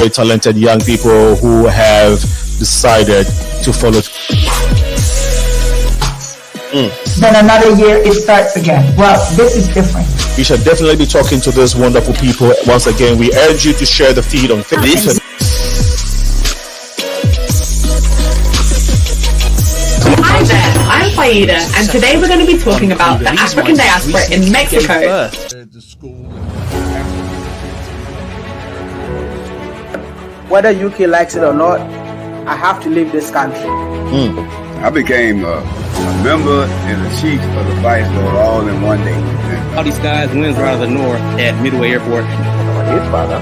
very talented young people who have decided to follow. Then another year it starts again. Well, this is different. We should definitely be talking to those wonderful people. Once again, we urge you to share the feed on Facebook. Hi there, I'm Faida, and today we're going to be talking about the African diaspora in Mexico. Whether UK likes it or not, I have to leave this country. I became a member and a chief of the Vice Lord all in one day. All these guys, winds are out of the north at Midway Airport. His father.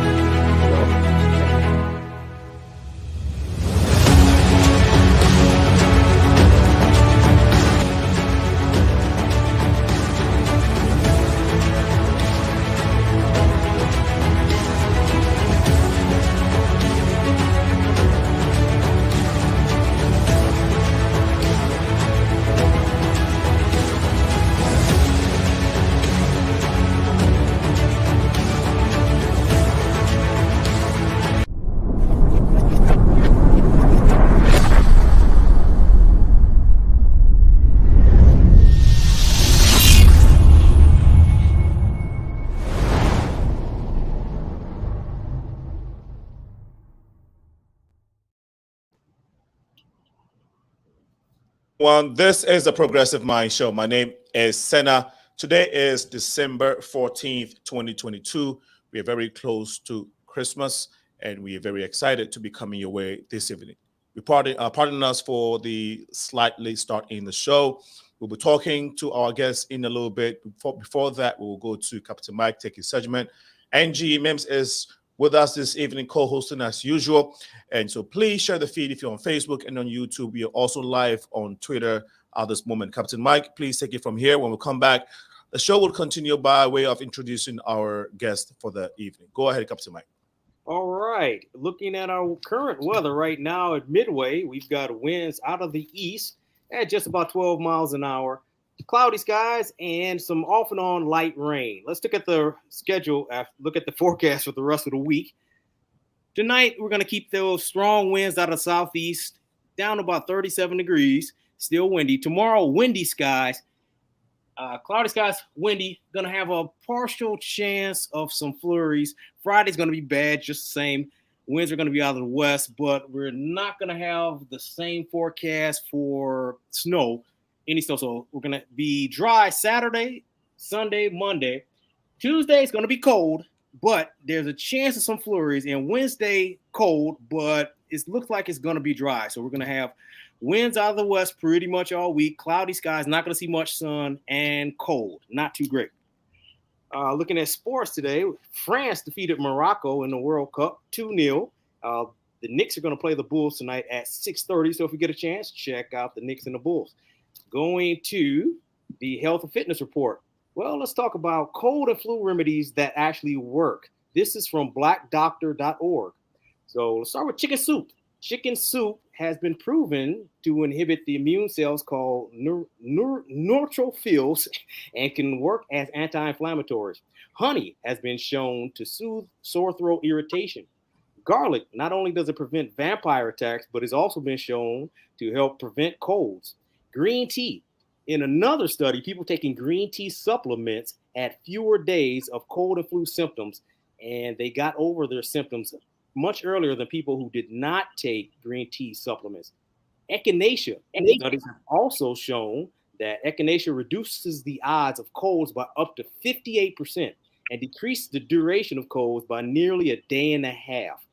This is the Progressive Mind Show. My name is Senna. Today is December 14th, 2022. We are very close to Christmas, and we are very excited to be coming your way this evening. Pardon us for the slight late start in the show. We'll be talking to our guests in a little bit. Before that, we'll go to Captain Mike, take his segment. Angie Mims is with us this evening, co-hosting as usual. And so please share the feed if you're on Facebook and on YouTube. We are also live on Twitter at this moment. Captain Mike, please take it from here. When we come back, the show will continue by way of introducing our guest for the evening. Go ahead, Captain Mike. All right. Looking at our current weather right now at Midway, we've got winds out of the east at just about 12 miles an hour. Cloudy skies and some off and on light rain. Let's look at the schedule, look at the forecast for the rest of the week. Tonight, we're going to keep those strong winds out of the southeast down about 37 degrees, still windy. Tomorrow, windy skies, cloudy skies, windy. Going to have a partial chance of some flurries. Friday's going to be bad, just the same. Winds are going to be out of the west, but we're not going to have the same forecast for snow. Any snow, so we're gonna be dry Saturday, Sunday, Monday. Tuesday is gonna be cold, but there's a chance of some flurries. And Wednesday, cold, but it looks like it's gonna be dry. So we're gonna have winds out of the west pretty much all week. Cloudy skies, not gonna see much sun, and cold, not too great. Looking at sports today, France defeated Morocco in the World Cup 2-0. The Knicks are gonna play the Bulls tonight at 6:30. So if you get a chance, check out the Knicks and the Bulls. Going to the health and fitness report. Well, let's talk about cold and flu remedies that actually work. This is from blackdoctor.org. So let's start with chicken soup. Chicken soup has been proven to inhibit the immune cells called neutrophils and can work as anti-inflammatories. Honey has been shown to soothe sore throat irritation. Garlic not only does it prevent vampire attacks, but it's also been shown to help prevent colds. Green tea. In another study, people taking green tea supplements had fewer days of cold and flu symptoms, and they got over their symptoms much earlier than people who did not take green tea supplements. Echinacea. Studies have also shown that echinacea reduces the odds of colds by up to 58% and decreases the duration of colds by nearly a day and a half.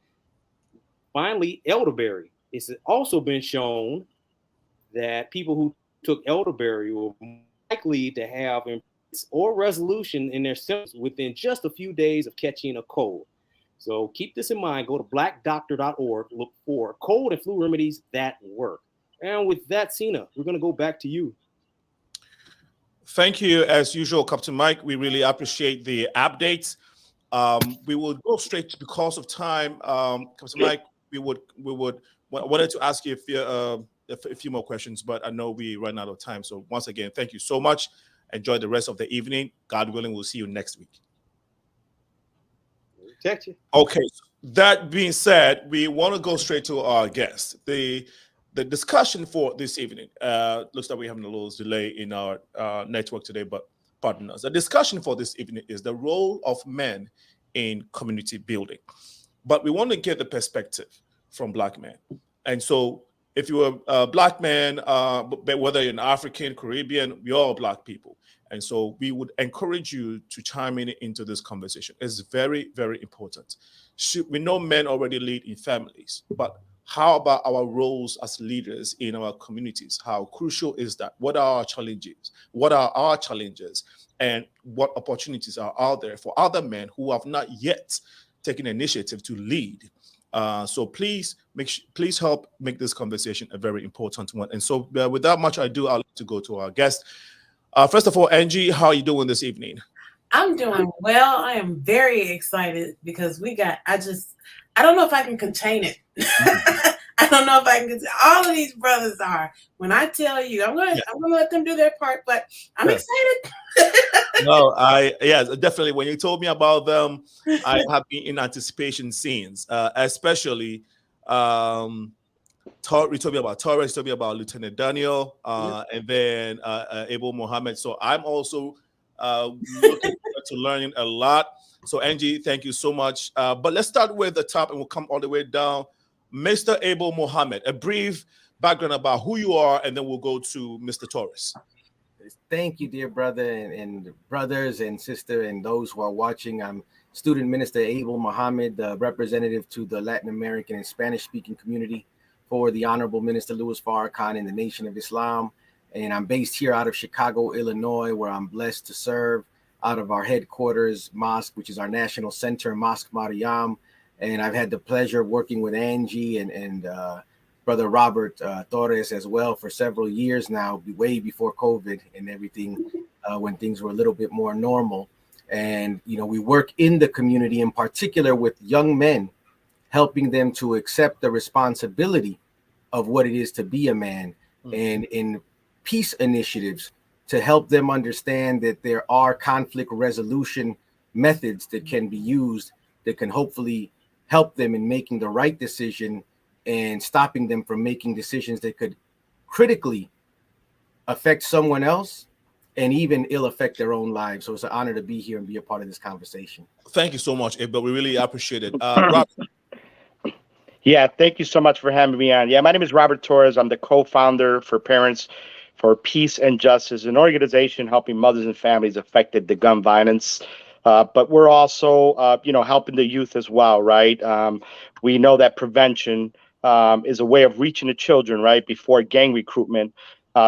Finally, elderberry. It's also been shown that people who took elderberry were likely to have or resolution in their symptoms within just a few days of catching a cold. So keep this in mind. Go to blackdoctor.org, look for cold and flu remedies that work. And with that, Sina, we're going to go back to you. Thank you, as usual, Captain Mike. We really appreciate the updates. We will go straight because of time. Captain Mike, we wanted to ask you a few more questions, but I know we run out of time. So once again, thank you so much. Enjoy the rest of the evening. God willing, we'll see you next week. Protect you. Okay. that being said, we want to go straight to our guest. The discussion for this evening looks like we're having a little delay in our network today, but pardon us. The discussion for this evening is the role of men in community building. But we want to get the perspective from Black men. And so if you're a Black man, whether you're an African, Caribbean, we're all Black people. And so we would encourage you to chime in into this conversation. It's very, very important. We know men already lead in families, but how about our roles as leaders in our communities? How crucial is that? What are our challenges? What are our challenges? And what opportunities are out there for other men who have not yet taken initiative to lead? So please help make this conversation a very important one. And so without much ado, I'd like to go to our guest. First of all, Angie, how are you doing this evening? I'm doing well. I am very excited because I don't know if I can contain it. I don't know if I can. All of these brothers are. When I tell you, I'm gonna let them do their part, but I'm excited. No, definitely. When you told me about them, I have been in anticipation scenes, especially. We told me about TORRES, told me about Lieutenant Daniel, and then ABEL Mohammed. So I'm also looking forward to learning a lot. So Angie, thank you so much. But let's start with the top and we'll come all the way down. Mr. ABEL Mohammed, a brief background about who you are, and then we'll go to Mr. TORRES. Thank you, dear brother and brothers and sister and those who are watching. I'm Student Minister ABEL Mohammed, the representative to the Latin American and Spanish-speaking community for the Honorable Minister Louis Farrakhan in the Nation of Islam. And I'm based here out of Chicago, Illinois, where I'm blessed to serve out of our headquarters mosque, which is our national center, Mosque Mariam. And I've had the pleasure of working with Angie and Brother Robert Torres as well for several years now, way before COVID and everything, when things were a little bit more normal. And, we work in the community, in particular with young men, helping them to accept the responsibility of what it is to be a man, and in peace initiatives to help them understand that there are conflict resolution methods that can be used that can hopefully help them in making the right decision and stopping them from making decisions that could critically affect someone else and even ill affect their own lives. So it's an honor to be here and be a part of this conversation. Thank you so much, ABEL. We really appreciate it. Rob. Yeah, thank you so much for having me on. Yeah, my name is Robert Torres. I'm the co-founder for Parents for Peace and Justice, an organization helping mothers and families affected by gun violence. But we're also, helping the youth as well, right? We know that prevention is a way of reaching the children, right, before gang recruitment.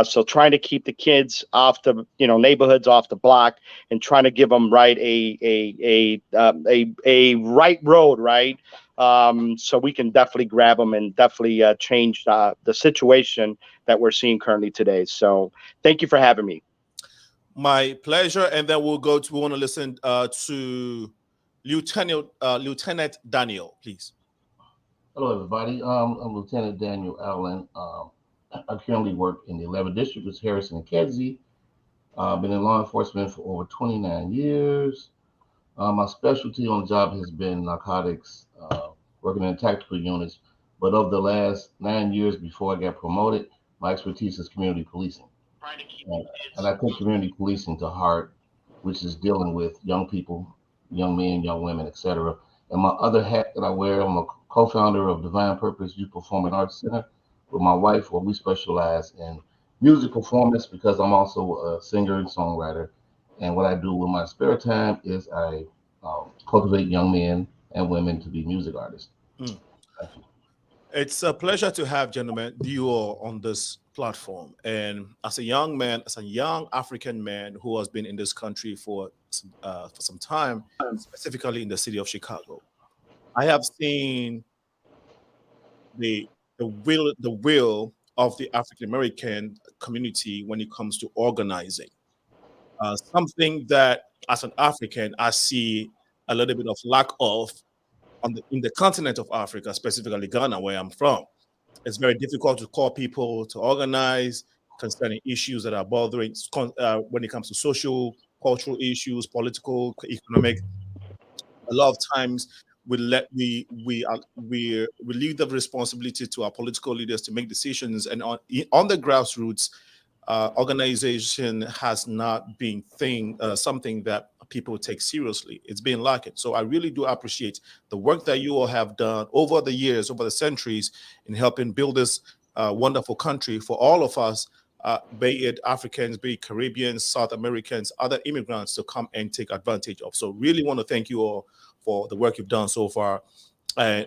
So trying to keep the kids off the, neighborhoods, off the block, and trying to give them a right road, right? So we can definitely grab them and definitely change the situation that we're seeing currently today. So thank you for having me. My pleasure. And then we want to listen to Lieutenant Daniel, please. Hello, everybody. I'm Lieutenant Daniel Allen. I currently work in the 11th District with Harrison and Kedzie. I've been in law enforcement for over 29 years. My specialty on the job has been narcotics, working in tactical units. But of the last 9 years before I got promoted, my expertise is community policing. And I take community policing to heart, which is dealing with young people, young men, young women, etc. And my other hat that I wear, I'm a co-founder of Divine Purpose Youth Performing Arts Center with my wife, where we specialize in music performance because I'm also a singer and songwriter. And what I do with my spare time is I cultivate young men and women to be music artists. It's a pleasure to have, gentlemen, you all on this platform. And as a young man, as a young African man who has been in this country for some time, specifically in the city of Chicago, I have seen the will of the African American community when it comes to organizing. Something that, as an African, I see a little bit of lack of in the continent of Africa, specifically Ghana, where I'm from. It's very difficult to call people to organize concerning issues that are bothering when it comes to social, cultural issues, political, economic. A lot of times we leave the responsibility to our political leaders to make decisions, and on the grassroots, organization has not been something that people take seriously. It's been lacking. So I really do appreciate the work that you all have done over the years, over the centuries, in helping build this wonderful country for all of us, be it Africans, be it Caribbeans, South Americans, other immigrants, to come and take advantage of. So really want to thank you all for the work you've done so far. And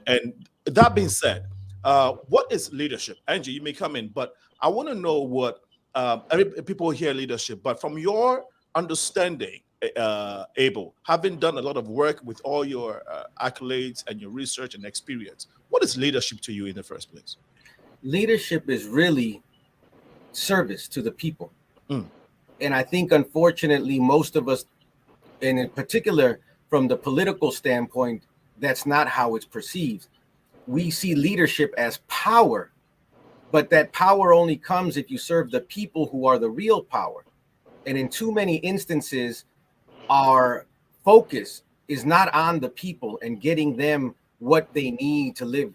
that being said, what is leadership? Angie, you may come in, but I want to know what people hear leadership, but from your understanding, Abel, having done a lot of work with all your accolades and your research and experience, what is leadership to you in the first place? Leadership is really service to the people. And I think, unfortunately, most of us, and in particular from the political standpoint, that's not how it's perceived. We see leadership as power, but that power only comes if you serve the people who are the real power. And in too many instances, our focus is not on the people and getting them what they need to live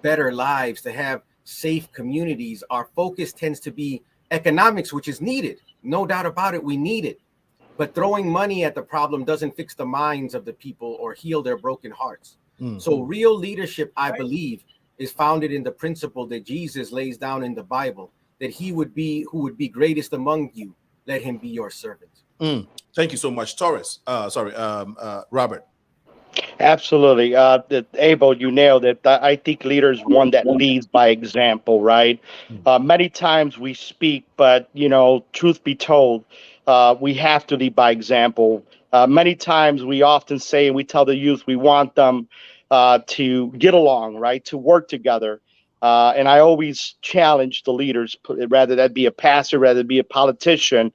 better lives, to have safe communities. Our focus tends to be economics, which is needed. No doubt about it, we need it. But throwing money at the problem doesn't fix the minds of the people or heal their broken hearts. So real leadership, I believe, is founded in the principle that Jesus lays down in the Bible, that he would be who would be greatest among you, let him be your servant. Thank you so much, Torres. Robert. Absolutely. Abel, you nailed it. I think leaders one that leads by example, right? Many times we speak, but, truth be told, we have to lead by example. Many times we often say, and we tell the youth, we want them to get along, right? To work together. And I always challenge the leaders, rather that be a pastor, rather be a politician.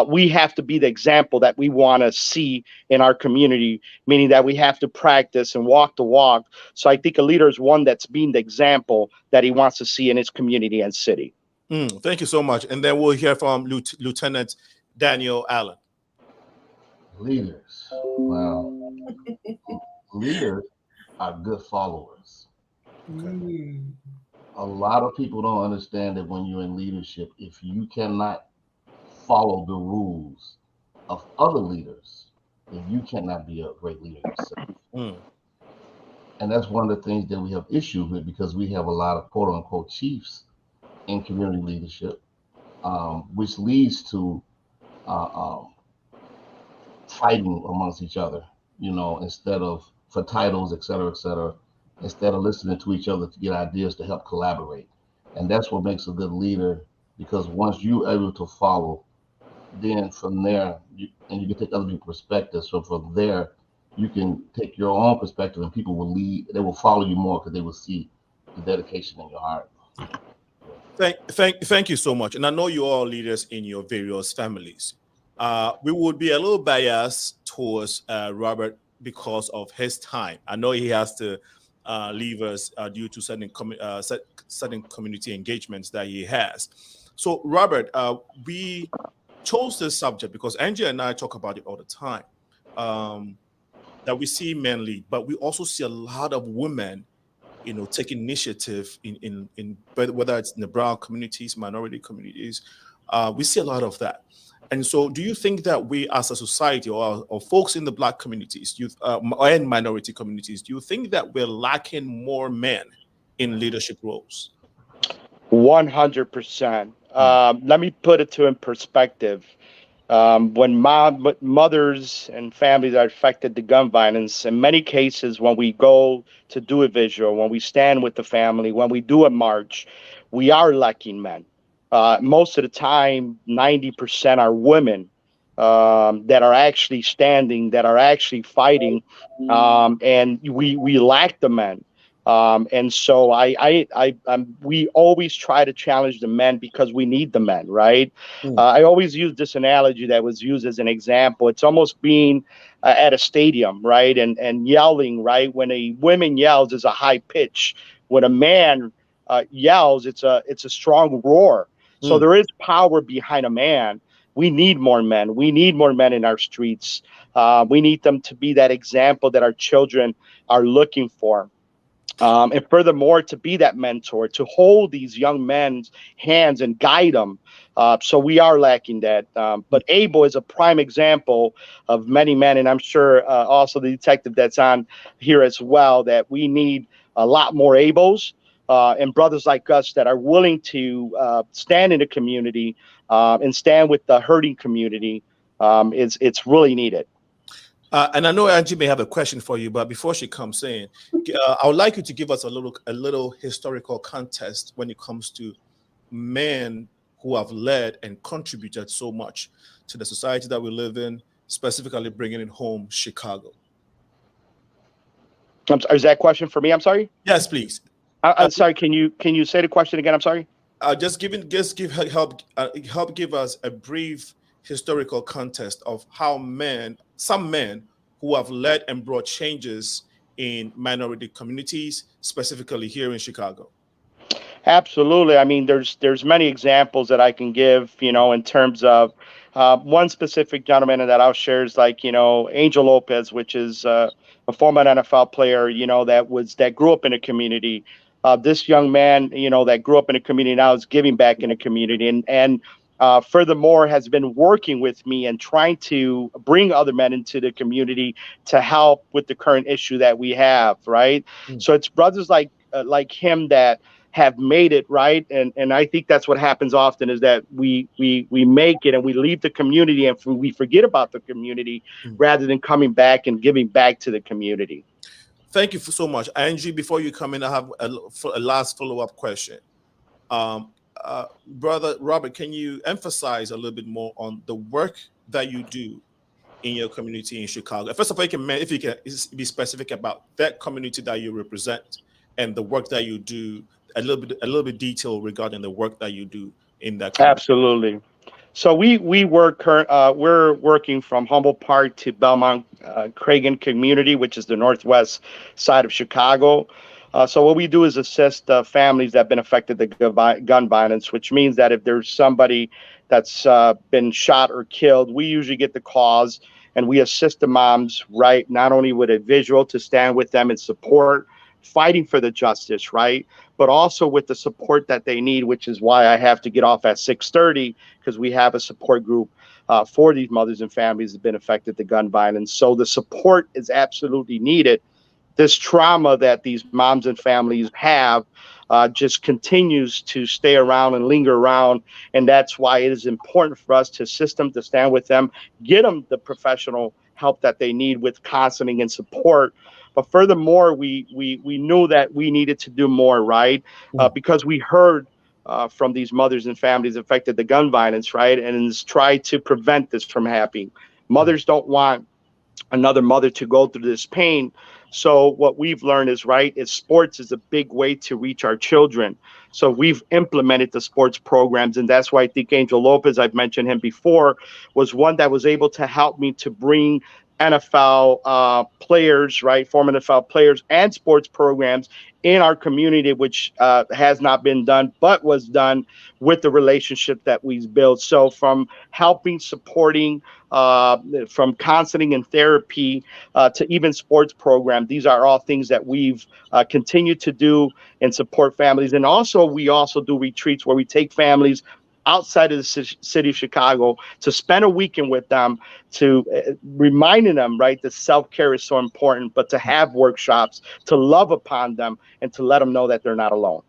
We have to be the example that we want to see in our community, meaning that we have to practice and walk the walk. So I think a leader is one that's being the example that he wants to see in his community and city. Thank you so much. And then we'll hear from Lieutenant Daniel Allen. Leaders. Wow. Leaders are good followers. Okay. A lot of people don't understand that when you're in leadership, if you cannot follow the rules of other leaders, then you cannot be a great leader yourself. And that's one of the things that we have issues with, because we have a lot of quote unquote chiefs in community leadership, which leads to fighting amongst each other, instead of for titles, et cetera, instead of listening to each other to get ideas to help collaborate. And that's what makes a good leader, because once you're able to follow, then from there, you can take other people's perspectives. So from there, you can take your own perspective, and people will lead. They will follow you more because they will see the dedication in your heart. Thank you so much. And I know you are leaders in your various families. We would be a little biased towards Robert because of his time. I know he has to leave us due to certain community engagements that he has. So, Robert, we chose this subject because Angie and I talk about it all the time. That we see men lead, but we also see a lot of women, take initiative in whether it's in the brown communities, minority communities. We see a lot of that. And so do you think that we as a society or folks in the black communities, youth and minority communities, do you think that we're lacking more men in leadership roles? 100%. Let me put it in perspective. When mothers and families are affected by gun violence, in many cases, when we go to do a visual, when we stand with the family, when we do a march, we are lacking men. Most of the time, 90% are women that are actually standing, that are actually fighting, and we lack the men. And so we always try to challenge the men because we need the men, right? I always use this analogy that was used as an example. It's almost being at a stadium, right? And yelling, right? When a woman yells, it's a high pitch. When a man yells, it's a strong roar. So there is power behind a man. we need more men. We need more men in our streets. We need them to be that example that our children are looking for. And furthermore, to be that mentor, to hold these young men's hands and guide them. So we are lacking that. But Abel is a prime example of many men, and I'm sure also the detective that's on here as well, that we need a lot more Abels and brothers like us that are willing to stand in the community and stand with the hurting community. It's really needed. And I know Angie may have a question for you, but before she comes in, I would like you to give us a little historical context when it comes to men who have led and contributed so much to the society that we live in, specifically bringing it home Chicago. Is that a question for me? I'm sorry. Yes, please. I'm sorry. Can you say the question again? I'm sorry. Just help give us a brief historical context of how some men who have led and brought changes in minority communities, specifically here in Chicago. Absolutely. I mean, there's many examples that I can give, in terms of one specific gentleman that I'll share is like, Angel Lopez, which is a former NFL player, that grew up in a community. This young man, that grew up in a community now is giving back in a community and furthermore has been working with me and trying to bring other men into the community to help with the current issue that we have. Right. So it's brothers like him that have made it, right? And I think that's what happens often is that we make it and we leave the community and we forget about the community rather than coming back and giving back to the community. Thank you so much. Angie, before you come in, I have a last follow-up question. Brother Robert, can you emphasize a little bit more on the work that you do in your community in Chicago? First of all, if you can be specific about that community that you represent and the work that you do, a little bit detail regarding the work that you do in that community. Absolutely. So we're working from Humboldt Park to Belmont Cragen community, which is the northwest side of Chicago. So what we do is assist families that have been affected by gun violence, which means that if there's somebody that's been shot or killed, we usually get the calls and we assist the moms, right, not only with a visual to stand with them and support, fighting for the justice, right, but also with the support that they need, which is why I have to get off at 6:30 because we have a support group for these mothers and families that have been affected by gun violence. So the support is absolutely needed. This trauma that these moms and families have just continues to stay around and linger around. And that's why it is important for us to assist them, to stand with them, get them the professional help that they need with counseling and support. But furthermore, we knew that we needed to do more, right? Because we heard from these mothers and families affected the gun violence, right? And it's tried to prevent this from happening. Mothers don't want another mother to go through this pain. So what we've learned is sports is a big way to reach our children. So we've implemented the sports programs. And that's why I think Angel Lopez, I've mentioned him before, was one that was able to help me to bring NFL players, right, former NFL players and sports programs in our community, which has not been done, but was done with the relationship that we've built. So from helping, supporting, from counseling and therapy to even sports program, these are all things that we've continued to do and support families. And also, we also do retreats where we take families outside of the city of Chicago to spend a weekend with them, to reminding them, right, that self-care is so important, but to have workshops, to love upon them, and to let them know that they're not alone.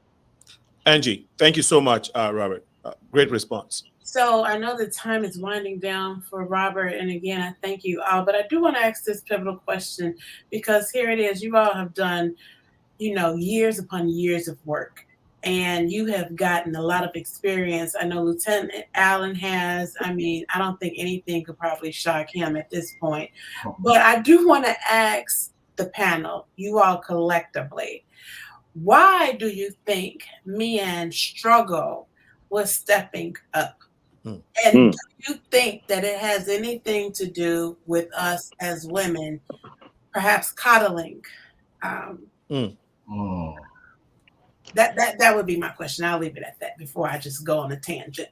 Angie, thank you so much, Robert. Great response. So I know the time is winding down for Robert, and again, I thank you all, but I do want to ask this pivotal question because here it is. You all have done, years upon years of work. And you have gotten a lot of experience. I know Lieutenant Allen has. I mean, I don't think anything could probably shock him at this point. But I do want to ask the panel, you all collectively, why do you think men struggle with stepping up? And do you think that it has anything to do with us as women, perhaps coddling? That would be my question. I'll leave it at that before I just go on a tangent.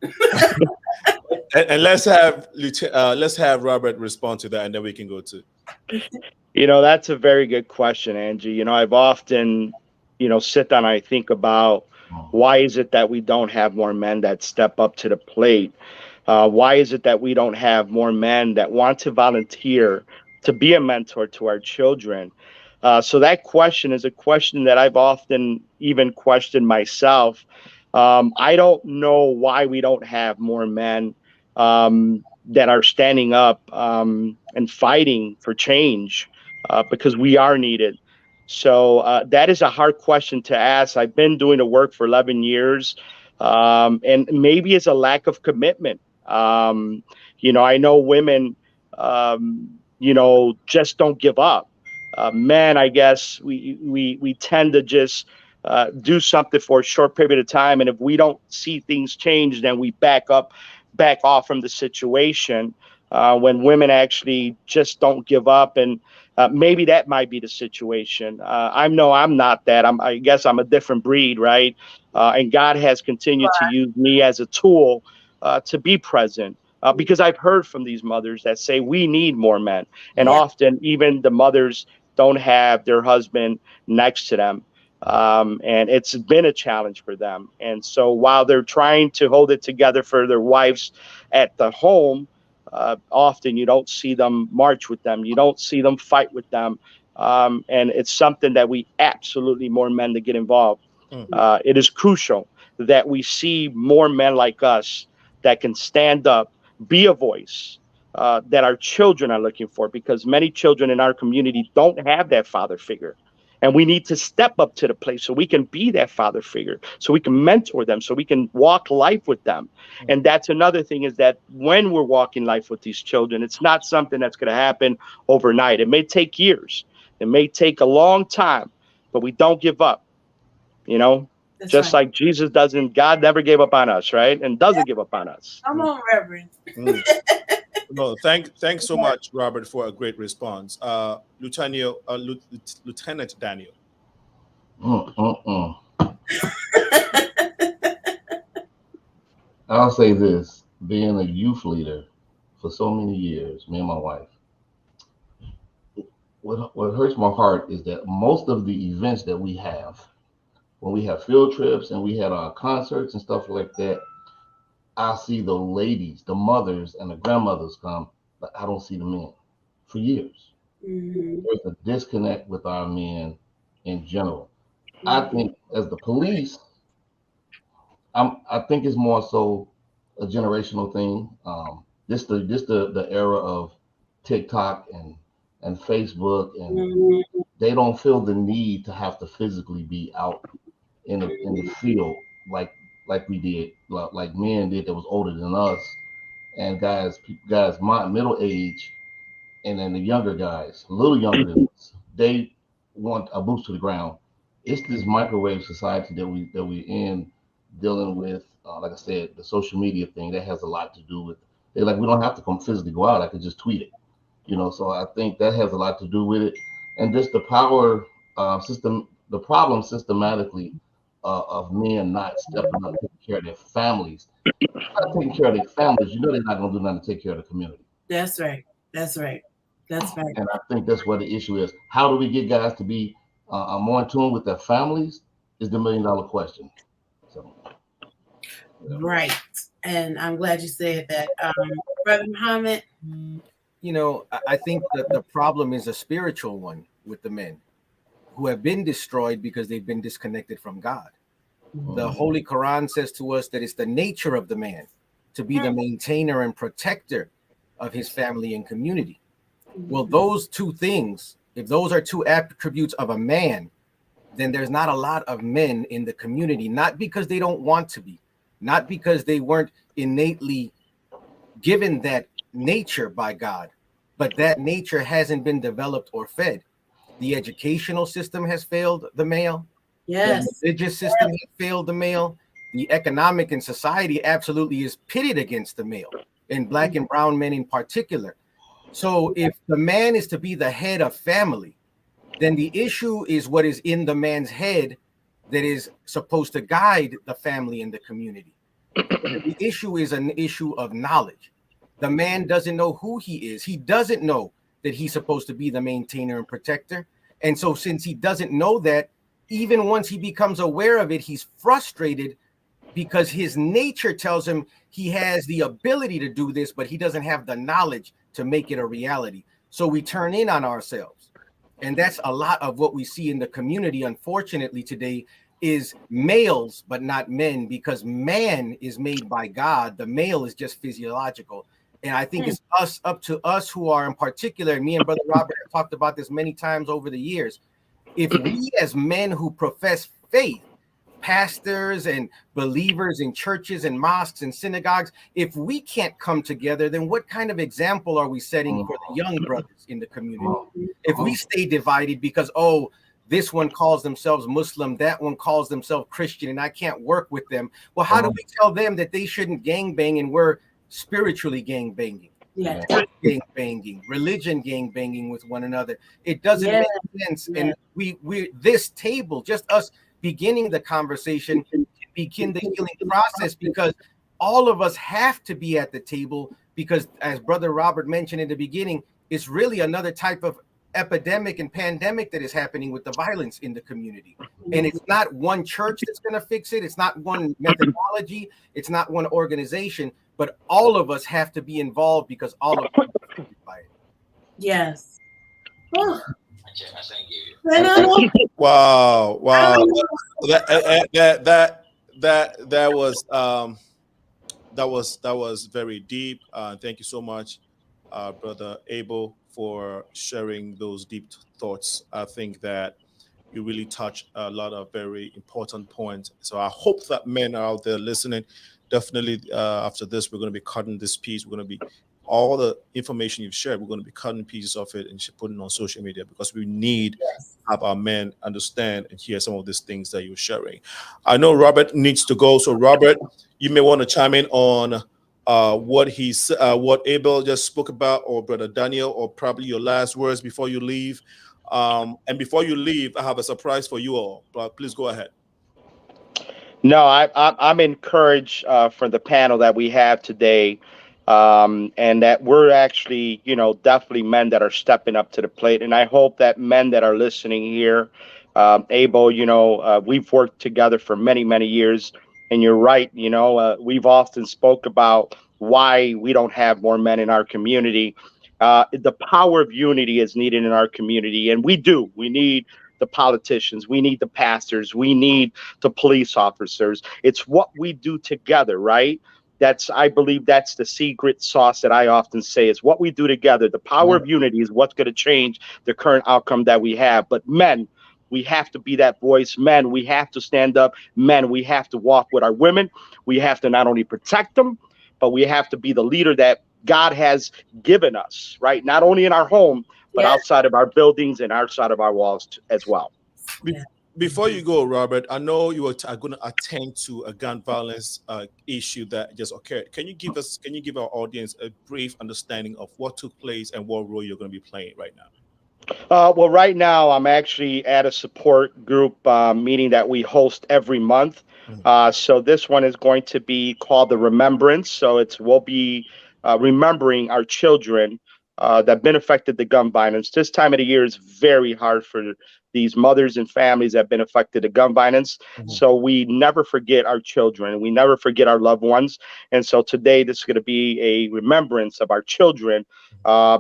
And let's have Robert respond to that, and then we can go to. That's a very good question, Angie. I've often, sit down and I think about why is it that we don't have more men that step up to the plate? Why is it that we don't have more men that want to volunteer to be a mentor to our children? So that question is a question that I've often even questioned myself. I don't know why we don't have more men that are standing up and fighting for change because we are needed. So that is a hard question to ask. I've been doing the work for 11 years, and maybe it's a lack of commitment. I know women, just don't give up. Men, I guess we tend to just do something for a short period of time, and if we don't see things change, then we back off from the situation. When women actually just don't give up, and maybe that might be the situation. I'm not that. I guess I'm a different breed, right? And God has continued to use me as a tool to be present. Because I've heard from these mothers that say we need more men, and often even the mothers don't have their husband next to them. And it's been a challenge for them. And so while they're trying to hold it together for their wives at the home, often you don't see them march with them. You don't see them fight with them. And it's something that we absolutely more men to get involved. It is crucial that we see more men like us that can stand up, be a voice that our children are looking for, because many children in our community don't have that father figure. And we need to step up to the place so we can be that father figure, so we can mentor them, so we can walk life with them. And that's another thing, is that when we're walking life with these children, it's not something that's going to happen overnight. It may take years. It may take a long time, but we don't give up, That's just right. like Jesus doesn't, God never gave up on us, right? And doesn't give up on us. Come on, Reverend. No, thanks so much, Robert, for a great response. Lieutenant Daniel. I'll say this: being a youth leader for so many years, me and my wife, what hurts my heart is that most of the events that we have, when we have field trips and we had our concerts and stuff like that, I see the ladies, the mothers, and the grandmothers come, but I don't see the men for years. There's a disconnect with our men in general. I think as the police, I think it's more so a generational thing. This the era of TikTok and Facebook, and they don't feel the need to have to physically be out in the field like we did, like men did that was older than us, and guys my middle age, and then the younger guys, a little younger than us, they want a boost to the ground. It's this microwave society that we're in, dealing with, like I said, the social media thing that has a lot to do with. They're like, we don't have to come physically go out. I could just tweet it, So I think that has a lot to do with it, and just the power system, the problem systematically of men not stepping up, taking care of their families. Not taking care of their families, they're not going to do nothing to take care of the community. That's right. That's right. That's right. And I think that's where the issue is. How do we get guys to be more in tune with their families is the $1 million question. So, yeah. Right. And I'm glad you said that. Brother Muhammad? I think that the problem is a spiritual one with the men who have been destroyed because they've been disconnected from God. The Holy Quran says to us that it's the nature of the man to be the maintainer and protector of his family and community. Well, those two things, if those are two attributes of a man, then there's not a lot of men in the community, not because they don't want to be, not because they weren't innately given that nature by God, but that nature hasn't been developed or fed. The educational system has failed the male. Yes. The religious system has failed the male. The economic and society absolutely is pitted against the male, and black and brown men in particular. So if the man is to be the head of family, then the issue is what is in the man's head that is supposed to guide the family and the community. The issue is an issue of knowledge. The man doesn't know who he is. He doesn't know that he's supposed to be the maintainer and protector. And so since he doesn't know that, even once he becomes aware of it, he's frustrated because his nature tells him he has the ability to do this, but he doesn't have the knowledge to make it a reality. So we turn in on ourselves. And that's a lot of what we see in the community, unfortunately, today, is males, but not men, because man is made by God. The male is just physiological. And I think it's up to us who are in particular, me and Brother Robert have talked about this many times over the years. If we as men who profess faith, pastors and believers in churches and mosques and synagogues, if we can't come together, then what kind of example are we setting for the young brothers in the community? If we stay divided because, oh, this one calls themselves Muslim, that one calls themselves Christian, and I can't work with them. Well, how do we tell them that they shouldn't gangbang and we're spiritually gangbanging? Yeah. Gang banging, religion gang banging with one another. It doesn't make sense. And we this table, just us beginning the conversation, can begin the healing process, because all of us have to be at the table, because as Brother Robert mentioned in the beginning, it's really another type of epidemic and pandemic that is happening with the violence in the community. And it's not one church that's going to fix it. It's not one methodology. It's not one organization, but all of us have to be involved, because all of us are affected by it. Yes. Oh. Wow. That was very deep. Thank you so much, Brother Abel, for sharing those deep thoughts. I think that you really touched a lot of very important points. So I hope that men are out there listening. Definitely, after this, we're going to be cutting this piece. We're going to be all the information you've shared. We're going to be cutting pieces of it and putting it on social media, because we need to have our men understand and hear some of these things that you're sharing. I know Robert needs to go, so Robert, you may want to chime in on what Abel just spoke about, or Brother Daniel, or probably your last words before you leave. And before you leave, I have a surprise for you all. But please go ahead. No, I'm encouraged for the panel that we have today, and that we're actually, definitely men that are stepping up to the plate. And I hope that men that are listening here, Abel, we've worked together for many, many years. And you're right, we've often spoke about why we don't have more men in our community. The power of unity is needed in our community, and we do. We need the politicians, we need the pastors, we need the police officers. It's what we do together, right? I believe that's the secret sauce that I often say, is what we do together. The power of unity is what's going to change the current outcome that we have. But men, we have to be that voice. Men, we have to stand up. Men, we have to walk with our women. We have to not only protect them, but we have to be the leader that God has given us, right? Not only in our home, but outside of our buildings and outside of our walls as well. Before you go, Robert, I know you are going to attend to a gun violence issue that just occurred. Can you give our audience a brief understanding of what took place and what role you're going to be playing right now? Well, right now I'm actually at a support group meeting that we host every month. So this one is going to be called the Remembrance. So we'll be remembering our children that have been affected the gun violence. This time of the year is very hard for these mothers and families that have been affected the gun violence. So we never forget our children. We never forget our loved ones. And so today this is going to be a remembrance of our children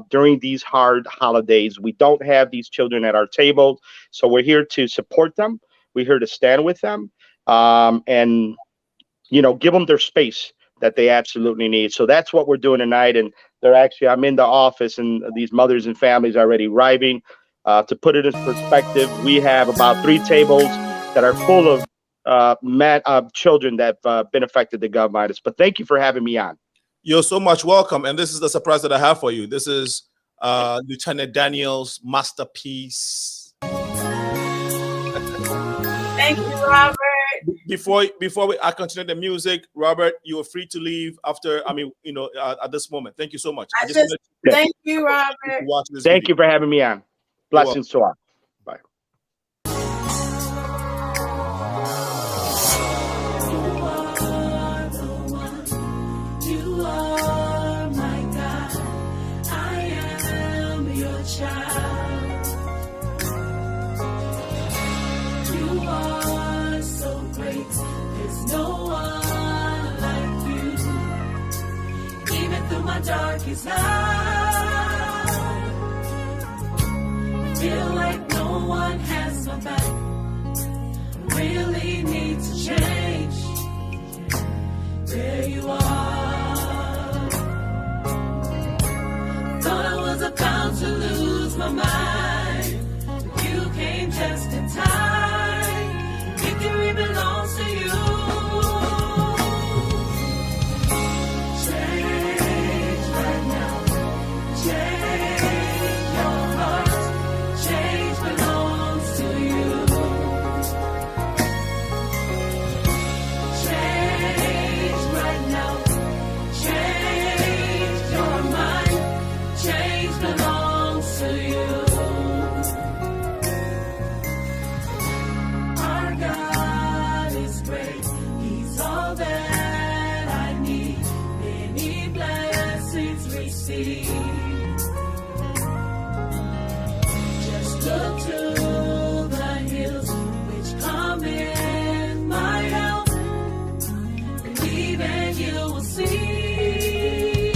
during these hard holidays. We don't have these children at our table, so we're here to support them. We're here to stand with them, and give them their space that they absolutely need. So that's what we're doing tonight. And I'm in the office, and these mothers and families are already arriving. To put it in perspective, we have about 3 tables that are full of children that have been affected the gun violence. But thank you for having me on. You're so much welcome. And this is the surprise that I have for you. This is Lieutenant Daniel's masterpiece. Thank you, Robert. Before I continue the music, Robert, you are free to leave after, at this moment. Thank you so much. Thank you, Robert. Thank you for having me on. Blessings to all. Bye. my darkest night. Feel like no one has my back. Really need to change. There you are. Thought I was about to lose my mind. You came just in time. Victory belongs to you. Change right now. Change your heart. Change belongs to you. Change right now. Change your mind. Change belongs to you. Our God is great. He's all that I need. Many blessings receive. Just look to the hills which come in my help. Believe and you will see.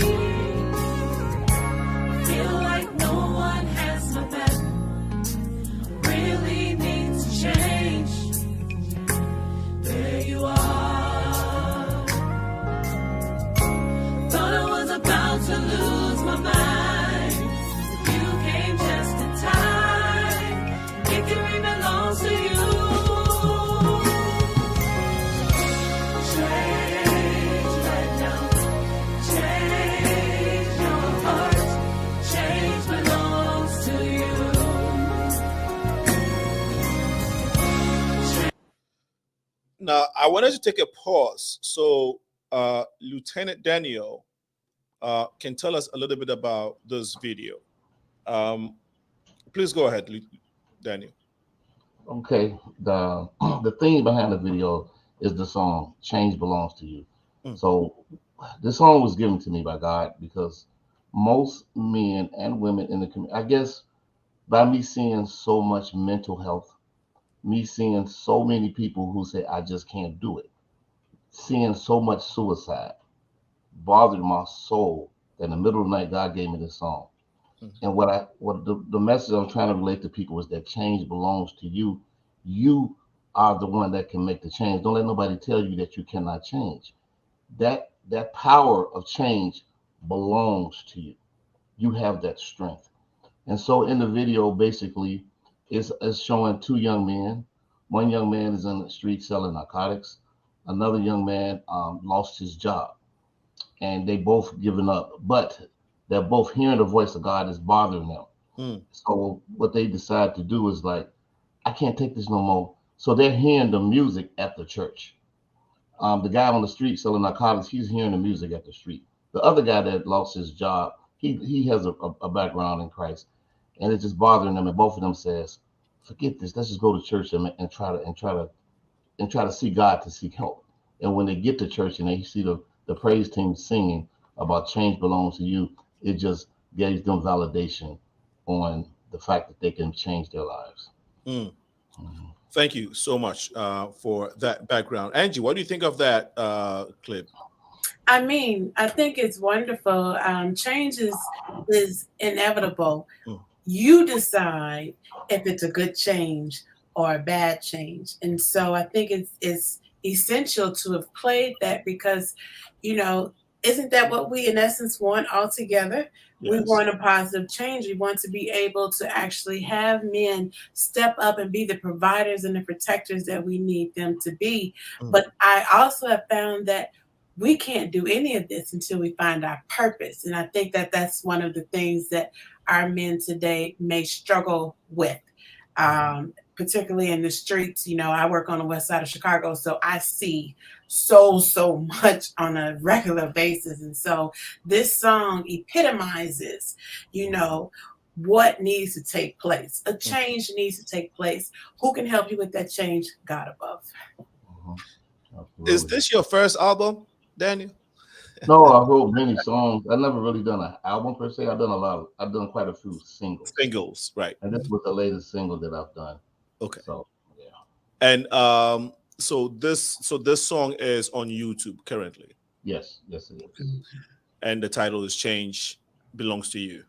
Feel like no one has my back. Really need to change. There you are. Thought I was about to lose my mind. You came just in time. Victory belongs to you. Change right now. Change your heart. Change belongs to you. Now, I wanted to take a pause. So, Lieutenant Daniel can tell us a little bit about this video. Please go ahead, Daniel. Okay, the thing behind the video is the song "Change Belongs to You." So, this song was given to me by God because most men and women in the community, I guess, by me seeing so much mental health, me seeing so many people who say I just can't do it, seeing so much suicide, bothered my soul. That in the middle of the night, God gave me this song. And what the message I'm trying to relate to people is that change belongs to you. You are the one that can make the change. Don't let nobody tell you that you cannot change. That power of change belongs to you. You have that strength. And so in the video, basically, it's showing two young men. One young man is in the street selling narcotics. Another young man lost his job, and they both given up. But they're both hearing the voice of God is bothering them. So what they decide to do is like, I can't take this no more. So they're hearing the music at the church. The guy on the street selling narcotics, he's hearing the music at the street. The other guy that lost his job, he has a background in Christ, and it's just bothering them. And both of them says, forget this. Let's just go to church and try to see God, to seek help. And when they get to church and they see the praise team singing about change belongs to you, it just gives them validation on the fact that they can change their lives. Thank you so much for that background. Angie, what do you think of that clip? I mean, I think it's wonderful. Change is inevitable. You decide if it's a good change or a bad change. And so I think it's essential to have played that because, you know, isn't that what we in essence want all together? Yes. We want a positive change. We want to be able to actually have men step up and be the providers and the protectors that we need them to be. But I also have found that we can't do any of this until we find our purpose. And I think that that's one of the things that our men today may struggle with. Particularly in the streets. You know, I work on the west side of Chicago, so I see so much on a regular basis. And so this song epitomizes, you know, what needs to take place. A change needs to take place. Who can help you with that change? God above. Is this your first album, Daniel? No, I wrote many songs. I've never really done an album per se. I've done quite a few singles. Singles, right. And this was the latest single that I've done. Okay. So yeah. And so this song is on YouTube currently. Yes, it is. and the title is "Change Belongs to You."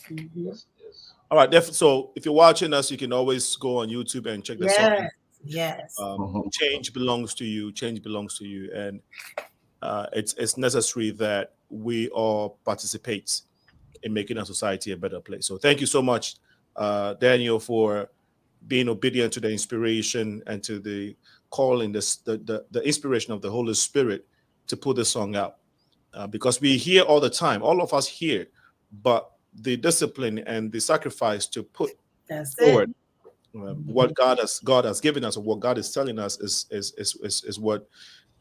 Yes, yes. All right, so if you're watching us, you can always go on YouTube and check the song. Yes, yes. Change belongs to you. Change belongs to you, and it's necessary that we all participate in making our society a better place. So thank you so much, Daniel, for being obedient to the inspiration and to the calling, the inspiration of the Holy Spirit to put the song out. Because we hear all the time, all of us hear, but the discipline and the sacrifice to put That's forward it. what God has given us, or what God is telling us, is what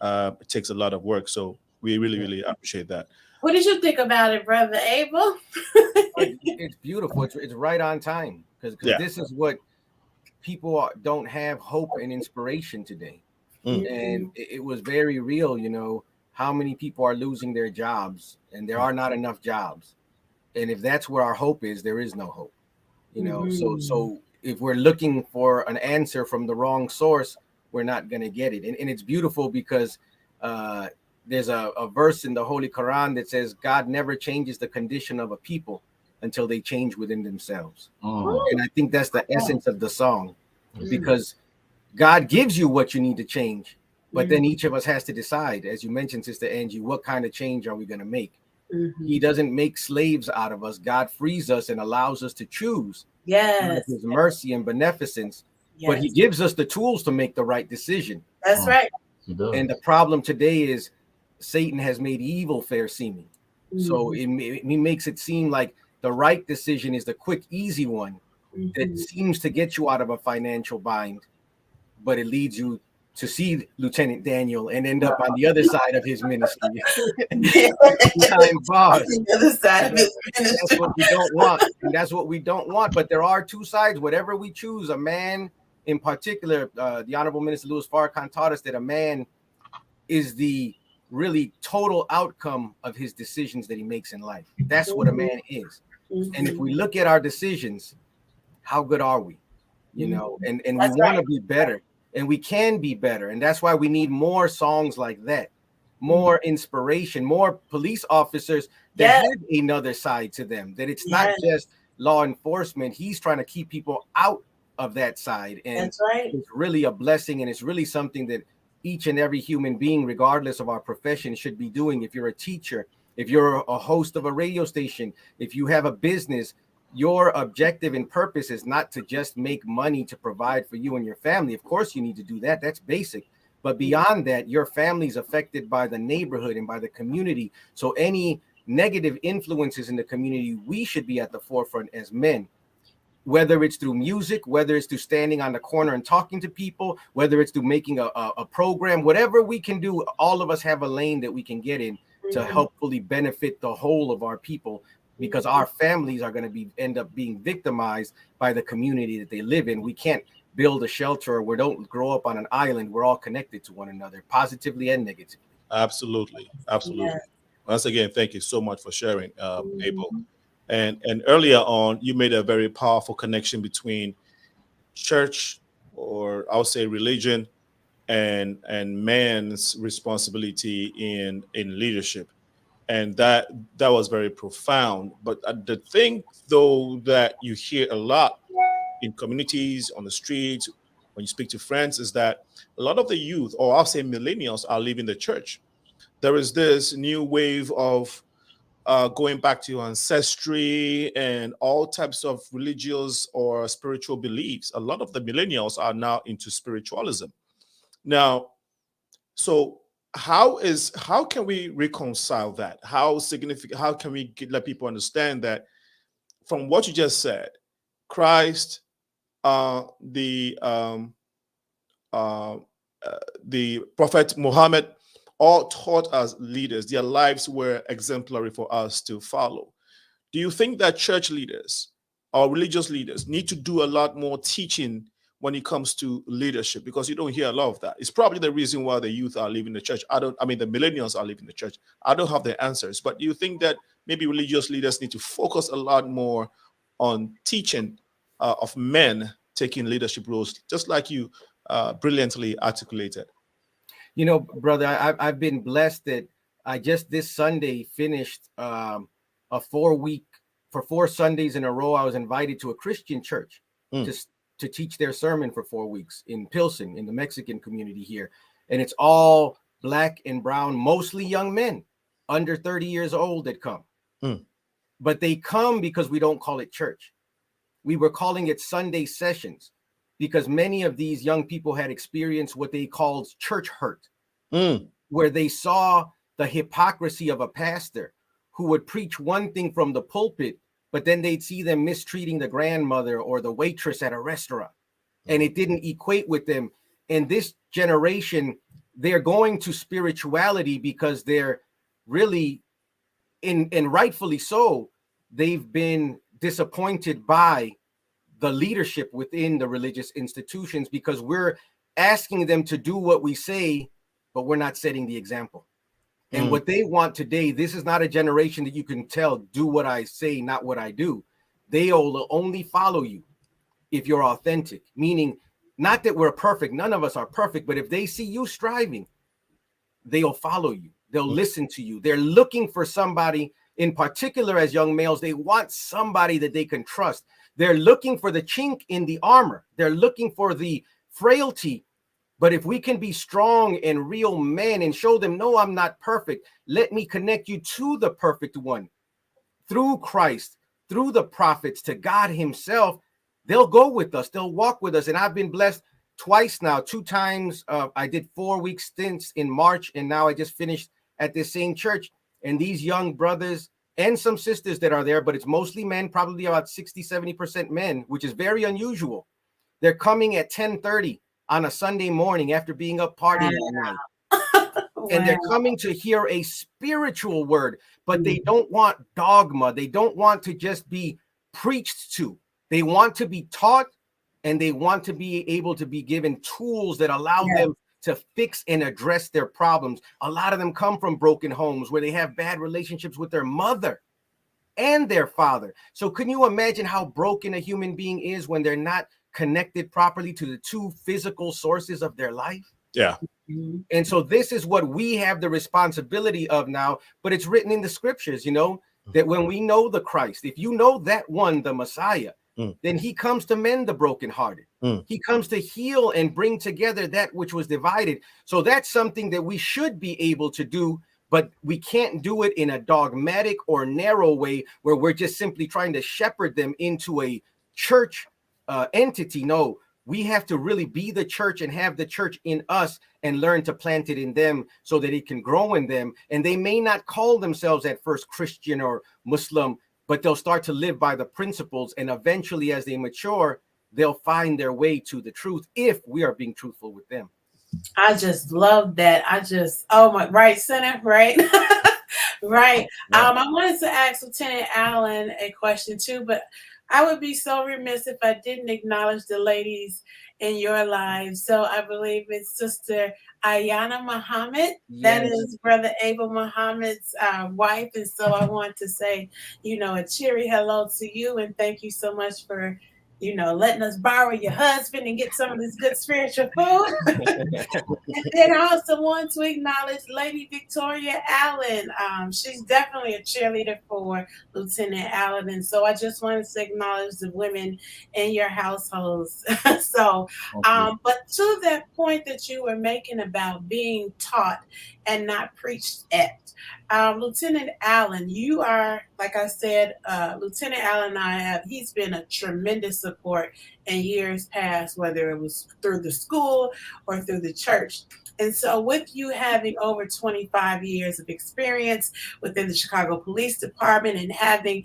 it takes a lot of work. So we really appreciate that. What did you think about it, Brother Abel? It's beautiful. It's right on time, because this is what people don't have, hope and inspiration today. And it was very real, you know, how many people are losing their jobs, and there are not enough jobs. And if that's where our hope is, there is no hope, you know. So if we're looking for an answer from the wrong source, we're not going to get it. And it's beautiful because there's a verse in the Holy Quran that says God never changes the condition of a people until they change within themselves. And I think that's the essence of the song, because God gives you what you need to change, but then each of us has to decide, as you mentioned, Sister Angie, what kind of change are we going to make? He doesn't make slaves out of us. God frees us and allows us to choose. Yes. His mercy and beneficence, but he gives us the tools to make the right decision. That's right. And the problem today is Satan has made evil fair seeming. So he makes it seem like the right decision is the quick, easy one that seems to get you out of a financial bind, but it leads you to see Lieutenant Daniel and end up on the other side of his ministry. Bars. The other side of his ministry. That's what we don't want. And that's what we don't want. But there are two sides. Whatever we choose, a man in particular, the Honorable Minister Louis Farrakhan taught us that a man is the really total outcome of his decisions that he makes in life. That's what a man is. And if we look at our decisions, how good are we? You know, and we want to be better, and we can be better. And that's why we need more songs like that, more inspiration, more police officers that have another side to them, that it's not just law enforcement. He's trying to keep people out of that side. And it's really a blessing. And it's really something that each and every human being, regardless of our profession, should be doing. If you're a teacher, if you're a host of a radio station, if you have a business, your objective and purpose is not to just make money to provide for you and your family. Of course, you need to do that. That's basic. But beyond that, your family is affected by the neighborhood and by the community. So any negative influences in the community, we should be at the forefront as men, whether it's through music, whether it's through standing on the corner and talking to people, whether it's through making a program, whatever we can do. All of us have a lane that we can get in to helpfully benefit the whole of our people, because our families are going to end up being victimized by the community that they live in. We can't build a shelter, or we don't grow up on an island. We're all connected to one another, positively and negatively. Absolutely. Once again, thank you so much for sharing, Abel. And earlier on, you made a very powerful connection between church, or I'll say religion, and man's responsibility in leadership. And that was very profound. But the thing, though, that you hear a lot in communities, on the streets, when you speak to friends, is that a lot of the youth, or I'll say millennials, are leaving the church. There is this new wave of going back to ancestry and all types of religious or spiritual beliefs. A lot of the millennials are now into spiritualism. Now, so how can we reconcile that? How can we let people understand that from what you just said, Christ, the Prophet Muhammad, all taught us leaders. Their lives were exemplary for us to follow. Do you think that church leaders or religious leaders need to do a lot more teaching when it comes to leadership? Because you don't hear a lot of that. It's probably the reason why the youth are leaving the church. The millennials are leaving the church. I don't have the answers, but do you think that maybe religious leaders need to focus a lot more on teaching of men taking leadership roles, just like you brilliantly articulated? You know, brother, I've been blessed that I just this Sunday finished a 4-week, for 4 Sundays in a row. I was invited to a Christian church to teach their sermon for 4 weeks in Pilsen, in the Mexican community here. And it's all black and brown, mostly young men under 30 years old that come. But they come because we don't call it church. We were calling it Sunday sessions because many of these young people had experienced what they called church hurt, where they saw the hypocrisy of a pastor who would preach one thing from the pulpit, but then they'd see them mistreating the grandmother or the waitress at a restaurant, and it didn't equate with them. And this generation, they're going to spirituality because they're really, and rightfully so, they've been disappointed by the leadership within the religious institutions because we're asking them to do what we say, but we're not setting the example. And what they want today, this is not a generation that you can tell, do what I say, not what I do. They will only follow you if you're authentic, meaning not that we're perfect. None of us are perfect, but if they see you striving, they'll follow you. They'll listen to you. They're looking for somebody in particular. As young males, they want somebody that they can trust. They're looking for the chink in the armor. They're looking for the frailty. But if we can be strong and real men and show them, no, I'm not perfect. Let me connect you to the perfect one through Christ, through the prophets, to God himself. They'll go with us. They'll walk with us. And I've been blessed twice now, 2 times. I did 4-week stints in March. And now I just finished at this same church. And these young brothers and some sisters that are there, but it's mostly men, probably about 60-70% men, which is very unusual. They're coming at 10:30 on a Sunday morning after being up partying all night. And they're coming to hear a spiritual word, but they don't want dogma. They don't want to just be preached to. They want to be taught, and they want to be able to be given tools that allow them to fix and address their problems. A lot of them come from broken homes where they have bad relationships with their mother and their father. So can you imagine how broken a human being is when they're not connected properly to the 2 physical sources of their life? Yeah. And so this is what we have the responsibility of now, but it's written in the scriptures, that when we know the Christ, if you know that one, the Messiah, then he comes to mend the brokenhearted. He comes to heal and bring together that which was divided. So that's something that we should be able to do, but we can't do it in a dogmatic or narrow way where we're just simply trying to shepherd them into a church entity. No, we have to really be the church and have the church in us and learn to plant it in them so that it can grow in them. And they may not call themselves at first Christian or Muslim, but they'll start to live by the principles. And eventually, as they mature, they'll find their way to the truth if we are being truthful with them. I just love that. Oh my, right, Senator, right? Right. Yeah. I wanted to ask Lieutenant Allen a question too, but I would be so remiss if I didn't acknowledge the ladies in your lives. So I believe it's Sister Ayana Muhammad. That is Brother Abel Muhammad's wife. And so I want to say, a cheery hello to you. And thank you so much for, letting us borrow your husband and get some of this good spiritual food. And then I also want to acknowledge Lady Victoria Allen. She's definitely a cheerleader for Lieutenant Allen. And so I just wanted to acknowledge the women in your households. So, but to that point that you were making about being taught and not preached at, Lieutenant Allen, you are, like I said, Lieutenant Allen and he's been a tremendous support in years past, whether it was through the school or through the church. And so with you having over 25 years of experience within the Chicago Police Department and having,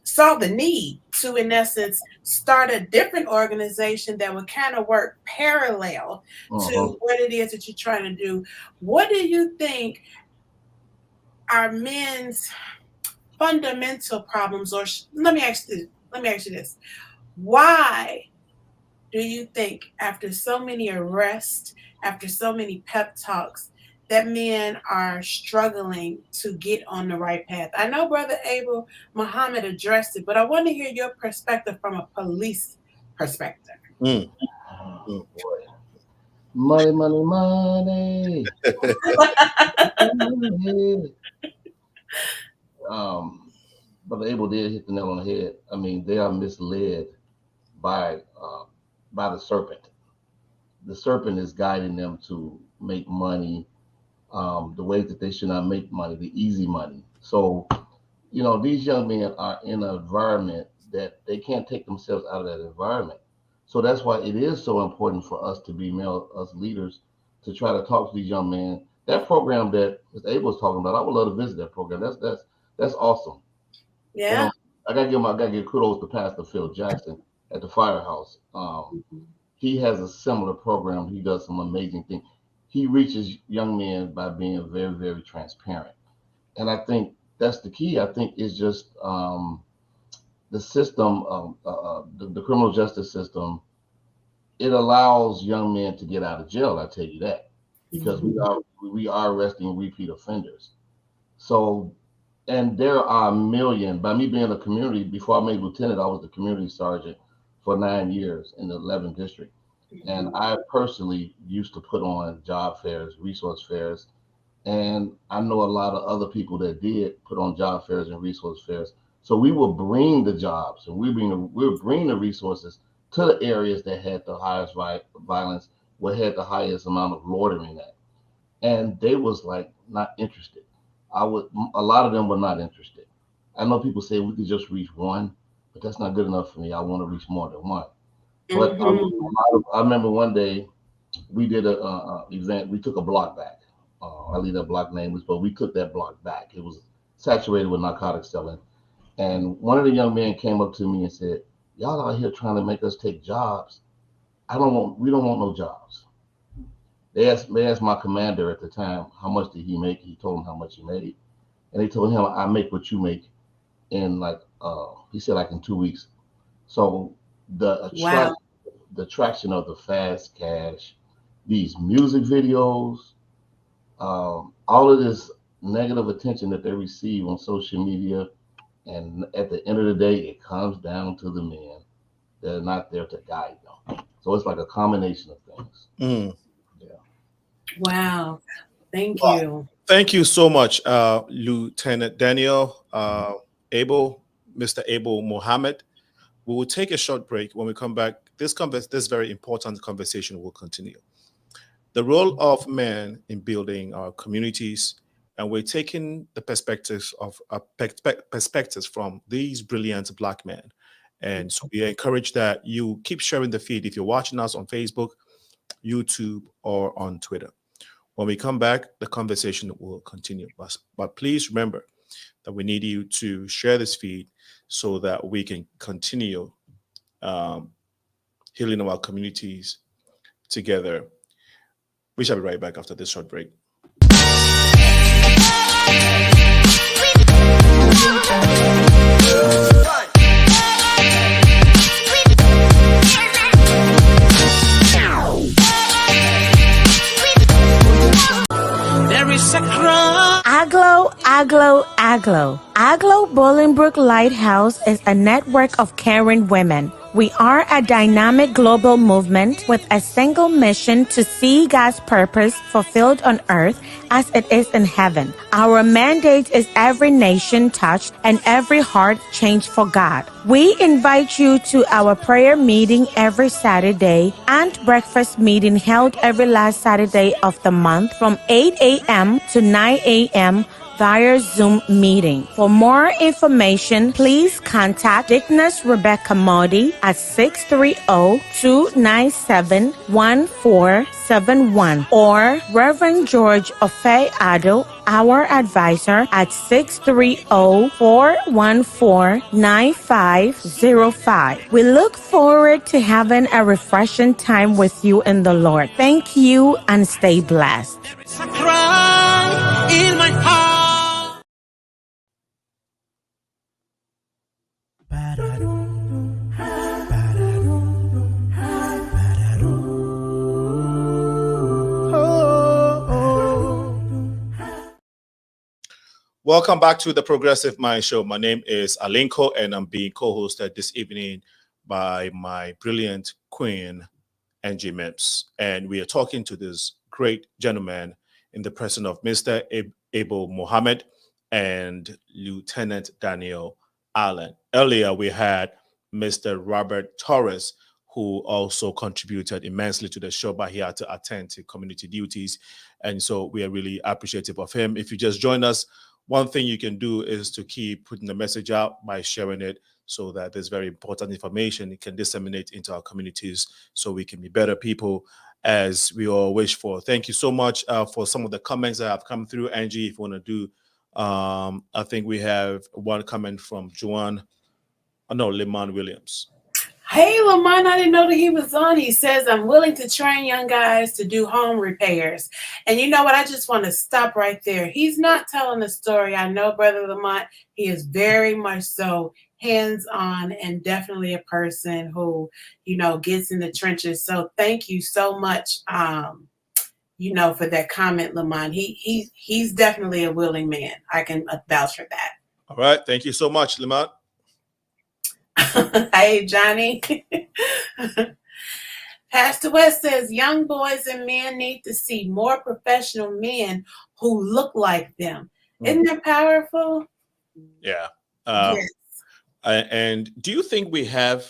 saw the need to, in essence, start a different organization that would kind of work parallel to what it is that you're trying to do, what do you think are men's fundamental problems? Or let me ask you this. Why do you think after so many arrests, after so many pep talks, that men are struggling to get on the right path? I know Brother Abel Muhammad addressed it, but I want to hear your perspective from a police perspective. Money, money, money. Money. But Abel did hit the nail on the head. I mean, they are misled by the serpent. The serpent is guiding them to make money the way that they should not make money, the easy money. So, you know, these young men are in an environment that they can't take themselves out of that environment. So that's why it is so important for us to be male, us leaders, to try to talk to these young men. That program that Mr. Abel was talking about, I would love to visit that program. That's awesome. Yeah. I gotta give kudos to Pastor Phil Jackson at the Firehouse. He has a similar program. He does some amazing things. He reaches young men by being very, very transparent, and I think that's the key. I think it's just the system, the criminal justice system. It allows young men to get out of jail. I tell you that because we are arresting repeat offenders. So, and there are a million. By me being a community, before I made lieutenant, I was the community sergeant for 9 years in the 11th district. And I personally used to put on job fairs, resource fairs, and I know a lot of other people that did put on job fairs and resource fairs. So we will bring the jobs and we'll bring the resources to the areas that had the highest violence, what had the highest amount of loitering at, and they was like not interested. A lot of them were not interested. I know people say we could just reach one, but that's not good enough for me. I want to reach more than one. But I remember one day we did a event. We took a block back. I leave that block nameless, but we took that block back. It was saturated with narcotics selling. And one of the young men came up to me and said, "Y'all out here trying to make us take jobs. We don't want no jobs." They asked my commander at the time, how much did he make? He told them how much he made. And they told him, I make what you make in he said like in 2 weeks. So the attraction of the fast cash, these music videos, all of this negative attention that they receive on social media, and at the end of the day, it comes down to the men. They're not there to guide them. So it's like a combination of things. Yeah. Wow. Thank you. Thank you so much, Lieutenant Daniel, Abel, Mr. Abel Mohammed. We will take a short break. When we come back, this very important conversation will continue. The role of men in building our communities, and we're taking the perspectives from these brilliant Black men. And so we encourage that you keep sharing the feed if you're watching us on Facebook, YouTube, or on Twitter. When we come back, the conversation will continue. But please remember that we need you to share this feed so that we can continue healing our communities together. We shall be right back after this short break. Aglo Bolingbrook Lighthouse is a network of caring women. We are a dynamic global movement with a single mission to see God's purpose fulfilled on earth as it is in heaven. Our mandate is every nation touched and every heart changed for God. We invite you to our prayer meeting every Saturday and breakfast meeting held every last Saturday of the month from 8 a.m. to 9 a.m. via Zoom meeting. For more information, please contact Dickness Rebecca Modi at 630-297-1471 or Reverend George Ofe Ado, our advisor, at 630-414-9505. We look forward to having a refreshing time with you in the Lord. Thank you and stay blessed. In my heart. Welcome back to the Progressive Mind Show. My name is Alinko, and I'm being co-hosted this evening by my brilliant queen, Angie Mims. And we are talking to this great gentleman in the person of Mr. Abel Mohammed and Lieutenant Daniel Allen. Earlier, we had Mr. Robert Torres, who also contributed immensely to the show, but he had to attend to community duties. And so we are really appreciative of him. If you just join us, one thing you can do is to keep putting the message out by sharing it, so that there's very important information it can disseminate into our communities so we can be better people, as we all wish for. Thank you so much for some of the comments that have come through. Angie, if you want to do, I think we have one comment from Leman Williams. Hey, Lamont, I didn't know that he was on. He says, I'm willing to train young guys to do home repairs. And you know what? I just want to stop right there. He's not telling a story. I know Brother Lamont, he is very much so hands-on and definitely a person who, gets in the trenches. So thank you so much, for that comment, Lamont. He's definitely a willing man. I can vouch for that. All right. Thank you so much, Lamont. Hey, Johnny. Pastor West says young boys and men need to see more professional men who look like them. Isn't that powerful? Yeah. Yes. And do you think we have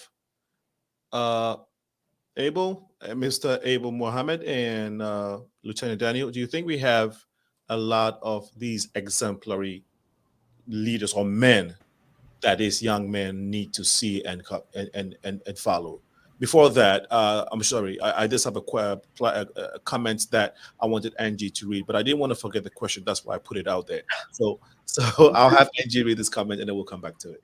Mr. Abel Mohammed and Lieutenant Daniel? Do you think we have a lot of these exemplary leaders or men that these young men need to see and follow? Before that, I'm sorry, I just have a comment that I wanted Angie to read, but I didn't want to forget the question. That's why I put it out there. So I'll have Angie read this comment and then we'll come back to it.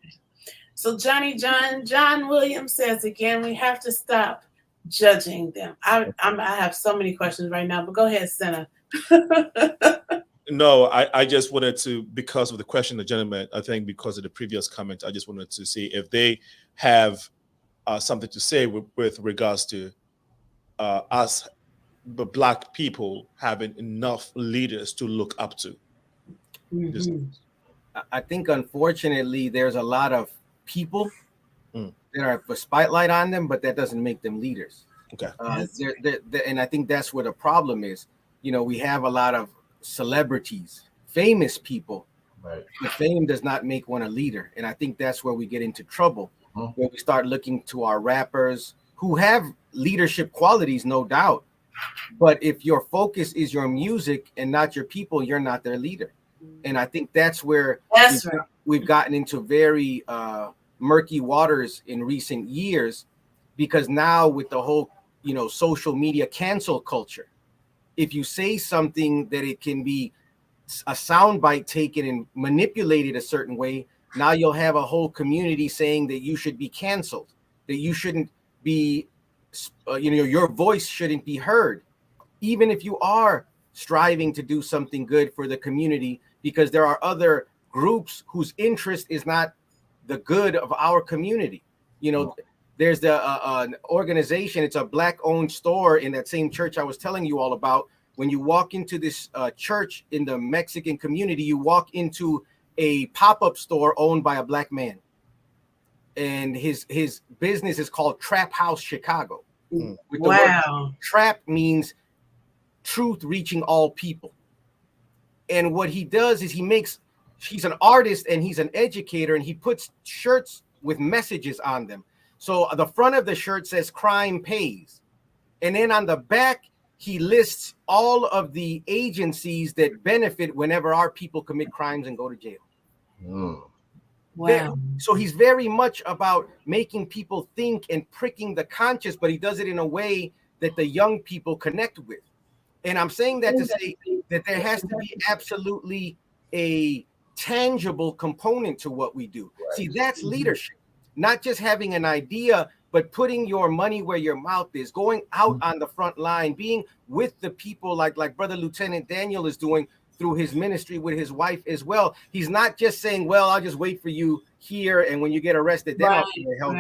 So John Williams says again, we have to stop judging them. I have so many questions right now, but go ahead, Senna. No, I just wanted to, because of the question, the gentleman, I think because of the previous comment, I just wanted to see if they have something to say with regards to us, the Black people, having enough leaders to look up to. Mm-hmm. I think, unfortunately, there's a lot of people that are a spotlight on them, but that doesn't make them leaders. Okay. And I think that's where the problem is. We have a lot of celebrities, famous people, right? But fame does not make one a leader. And I think that's where we get into trouble, where we start looking to our rappers who have leadership qualities, no doubt. But if your focus is your music and not your people, you're not their leader. And I think that's where we've gotten into very murky waters in recent years, because now with the whole, social media cancel culture, if you say something that it can be a soundbite taken and manipulated a certain way, now you'll have a whole community saying that you should be canceled, that you shouldn't be, your voice shouldn't be heard, even if you are striving to do something good for the community, because there are other groups whose interest is not the good of our community. There's an organization, it's a Black-owned store in that same church I was telling you all about. When you walk into this church in the Mexican community, you walk into a pop-up store owned by a Black man. And his business is called Trap House Chicago. With the word trap means truth reaching all people. And what he does is he's an artist and he's an educator, and he puts shirts with messages on them. So the front of the shirt says crime pays. And then on the back, he lists all of the agencies that benefit whenever our people commit crimes and go to jail. Wow. So he's very much about making people think and pricking the conscience, but he does it in a way that the young people connect with. And I'm saying that to say that there has to be absolutely a tangible component to what we do. Right. See, that's leadership. Not just having an idea, but putting your money where your mouth is, going out on the front line, being with the people like Brother Lieutenant Daniel is doing through his ministry with his wife as well. He's not just saying, well, I'll just wait for you here, and when you get arrested, then I'll help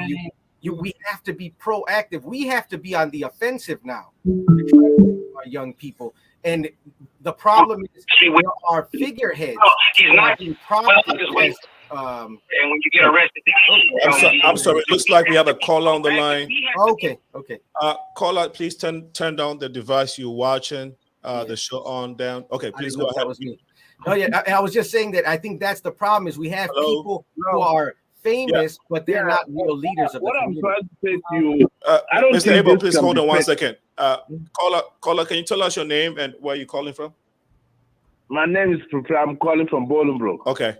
you. We have to be proactive. We have to be on the offensive now, our young people. And the problem is there are figureheads. And when you get arrested, I'm sorry. It looks like we have a caller on the line. Okay. Caller, please turn down the device you're watching the show on down. Okay, please go ahead. That was me. Oh yeah, I was just saying that I think that's the problem is we have people who are famous, but they're not real leaders of the community. What I'm trying to say to you, I don't Mr. think Abel, this please can hold be on 1 fixed. second. Caller, can you tell us your name and where you're calling from? My name is Pupa. I'm calling from Bolingbroke. Okay.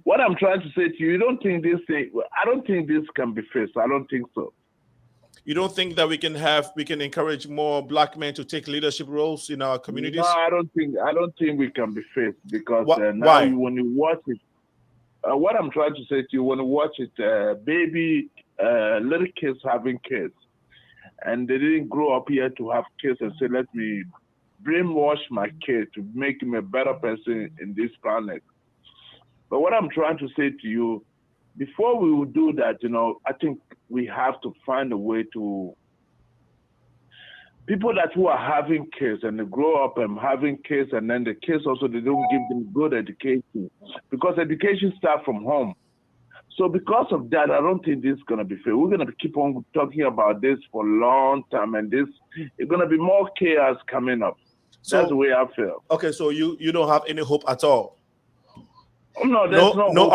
What I'm trying to say to you, I don't think this can be fixed. I don't think so. You don't think that we can encourage more black men to take leadership roles in our communities? No, I don't think we can be fixed because now why? When you watch it, what I'm trying to say to you, when you watch it, little kids having kids, and they didn't grow up here to have kids and say, let me brainwash my kid to make him a better person in this planet. But what I'm trying to say to you, before we will do that, I think we have to find a way to people who are having kids and they grow up and having kids, and then the kids also, they don't give them good education because education starts from home. So because of that, I don't think this is going to be fair. We're going to keep on talking about this for a long time, and it's going to be more chaos coming up. So, that's the way I feel. Okay, so you don't have any hope at all? Oh, no, there's no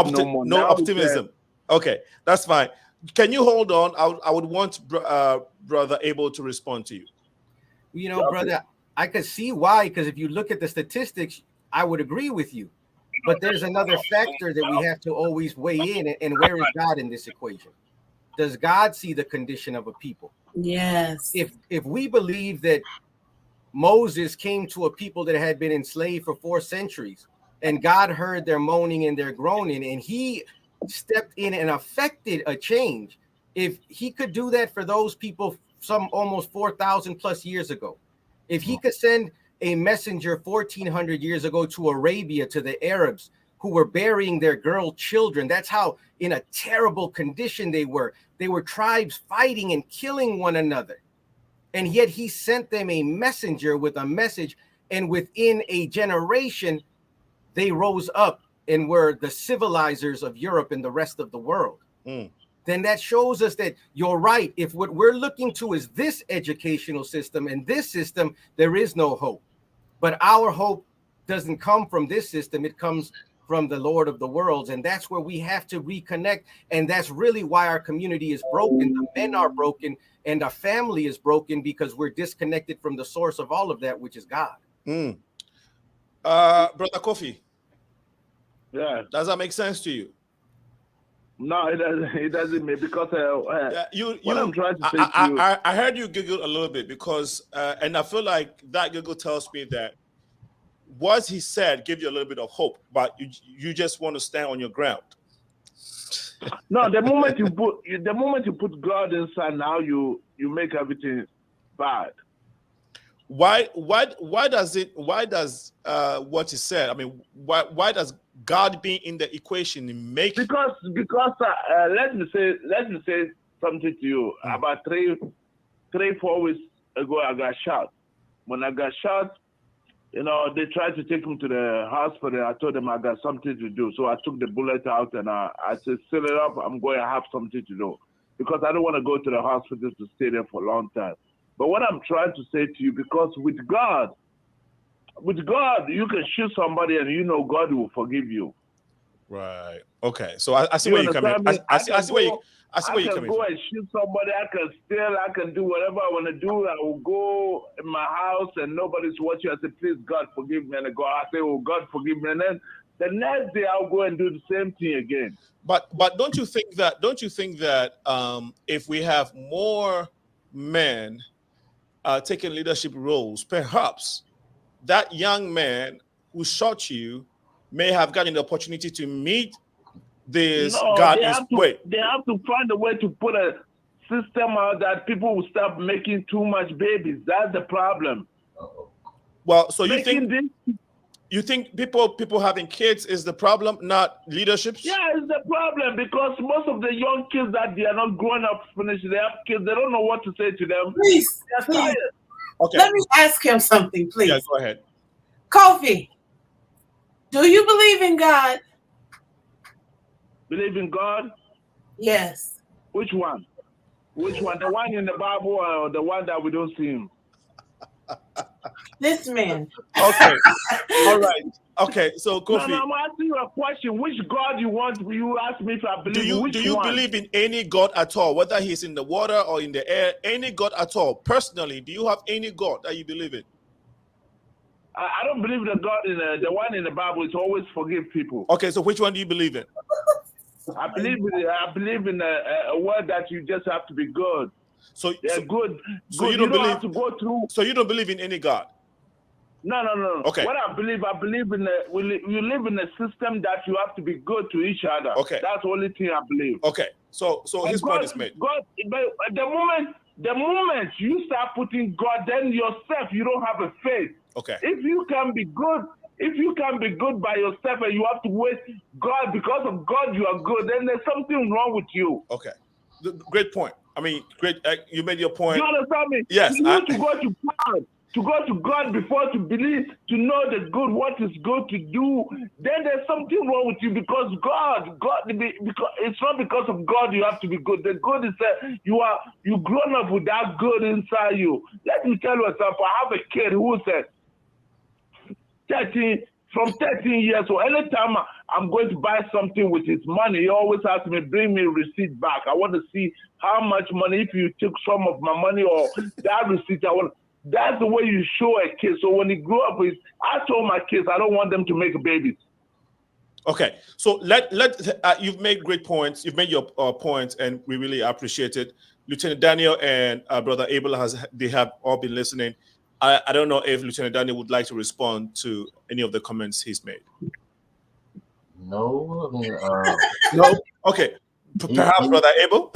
optimism. Okay, that's fine. Can you hold on? I would want Brother Abel to respond to you. Brother, I could see why, because if you look at the statistics, I would agree with you. But there's another factor that we have to always weigh in, and where is God in this equation? Does God see the condition of a people? Yes. If we believe that Moses came to a people that had been enslaved for 4 centuries, and God heard their moaning and their groaning, and he stepped in and affected a change. If he could do that for those people some almost 4,000 plus years ago, if he could send a messenger 1,400 years ago to Arabia, to the Arabs who were burying their girl children, that's how in a terrible condition they were. They were tribes fighting and killing one another. And yet he sent them a messenger with a message, and within a generation, they rose up and were the civilizers of Europe and the rest of the world. Then that shows us that you're right. If what we're looking to is this educational system and this system, there is no hope. But our hope doesn't come from this system. It comes from the Lord of the worlds. And that's where we have to reconnect. And that's really why our community is broken. The men are broken and our family is broken because we're disconnected from the source of all of that, which is God. Brother Kofi. Yeah. Does that make sense to you? No, it doesn't. It doesn't make because what I'm trying to say to you. I heard you giggle a little bit because, and I feel like that giggle tells me that what he said gave you a little bit of hope, but you just want to stand on your ground. No, the moment you put God inside, now you make everything bad. Why does what he said? I mean, why does God being in the equation make? Because let me say something to you. About 3-4 weeks ago, I got shot. When I got shot, they tried to take me to the hospital. I told them I got something to do, so I took the bullet out and I said, "Seal it up. I'm going to have something to do," because I don't want to go to the hospital to stay there for a long time. But what I'm trying to say to you, because with God, you can shoot somebody and God will forgive you. Right. Okay. So I see where you're coming from. I see where you're coming from. I can go and shoot somebody. I can steal. I can do whatever I want to do. I will go in my house and nobody's watching. I say, "Please, God, forgive me." And I say, "Oh, God, forgive me." And then the next day I'll go and do the same thing again. But don't you think that if we have more men taking leadership roles, perhaps that young man who shot you may have gotten the opportunity to meet this God? They have to find a way to put a system out that people will stop making too much babies. That's the problem. Well, so you think people having kids is the problem, not leaderships? Yeah, it's the problem because most of the young kids that they are not growing up finished, they have kids, they don't know what to say to them. Please. Okay. Let me ask him something, please. Yeah, go ahead. Kofi, do you believe in God? believe in God? Yes. Which one? Which one? The one in the Bible or the one that we don't see him? This man. Okay. All right. Okay. So Kofi, No, I'm asking you a question. Which God you want? You ask me if I believe. do you one? believe in any God at all, whether he's in the water or in the air? Any God at all? Personally, do you have any God that you believe in? I don't believe the God in the one in the Bible is always forgive people. Okay. So which one do you believe in? I believe in a word that you just have to be good. So good. So you don't have to go through. So you don't believe in any God? No. Okay. What I believe in you live in a system that you have to be good to each other. Okay. That's the only thing I believe. Okay. So his point is made. God, but the moment you start putting God, then yourself, you don't have a faith. Okay. If you can be good by yourself and you have to wait God, because of God you are good, then there's something wrong with you. Okay. Great point. I mean, great. You made your point. You understand me? Yes. You need to go to God. To go to God before to believe, to know the good, what is good to do, then there's something wrong with you because because it's not because of God you have to be good. The good is that you grown up with that good inside you. Let me tell you something. I have a kid who said 13 years old. Anytime I'm going to buy something with his money, he always asks me, bring me receipt back. I want to see how much money, if you took some of my money or that receipt, that's the way you show a kid. So when he grew up, I told my kids, I don't want them to make babies. Okay, so you've made great points. You've made your points, and we really appreciate it. Lieutenant Daniel and Brother Abel they have all been listening. I don't know if Lieutenant Daniel would like to respond to any of the comments he's made. No, I mean, no. Okay, perhaps Brother Abel.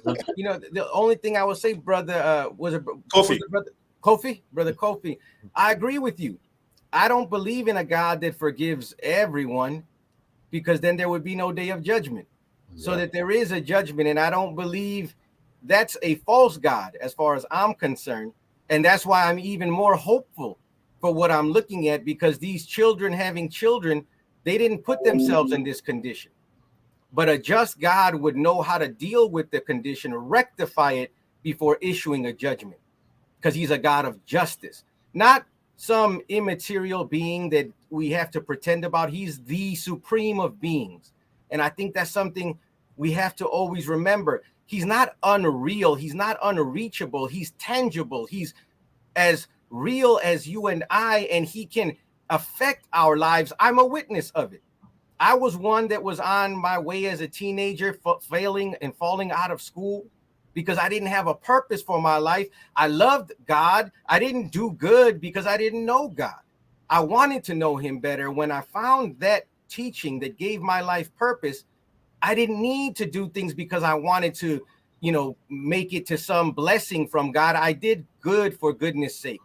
The only thing I would say, brother, Kofi. Brother Kofi, I agree with you. I don't believe in a God that forgives everyone, because then there would be no day of judgment. Yeah. So that there is a judgment, and I don't believe that's a false God as far as I'm concerned. And that's why I'm even more hopeful for what I'm looking at, because these children having children, they didn't put themselves in this condition. But a just God would know how to deal with the condition, rectify it before issuing a judgment, because he's a God of justice, not some immaterial being that we have to pretend about. He's the supreme of beings. And I think that's something we have to always remember. He's not unreal. He's not unreachable. He's tangible. He's as real as you and I, and he can affect our lives. I'm a witness of it. I was one that was on my way as a teenager, failing and falling out of school because I didn't have a purpose for my life. I loved God. I didn't do good because I didn't know God. I wanted to know him better. When I found that teaching that gave my life purpose, I didn't need to do things because I wanted to, make it to some blessing from God. I did good for goodness sake.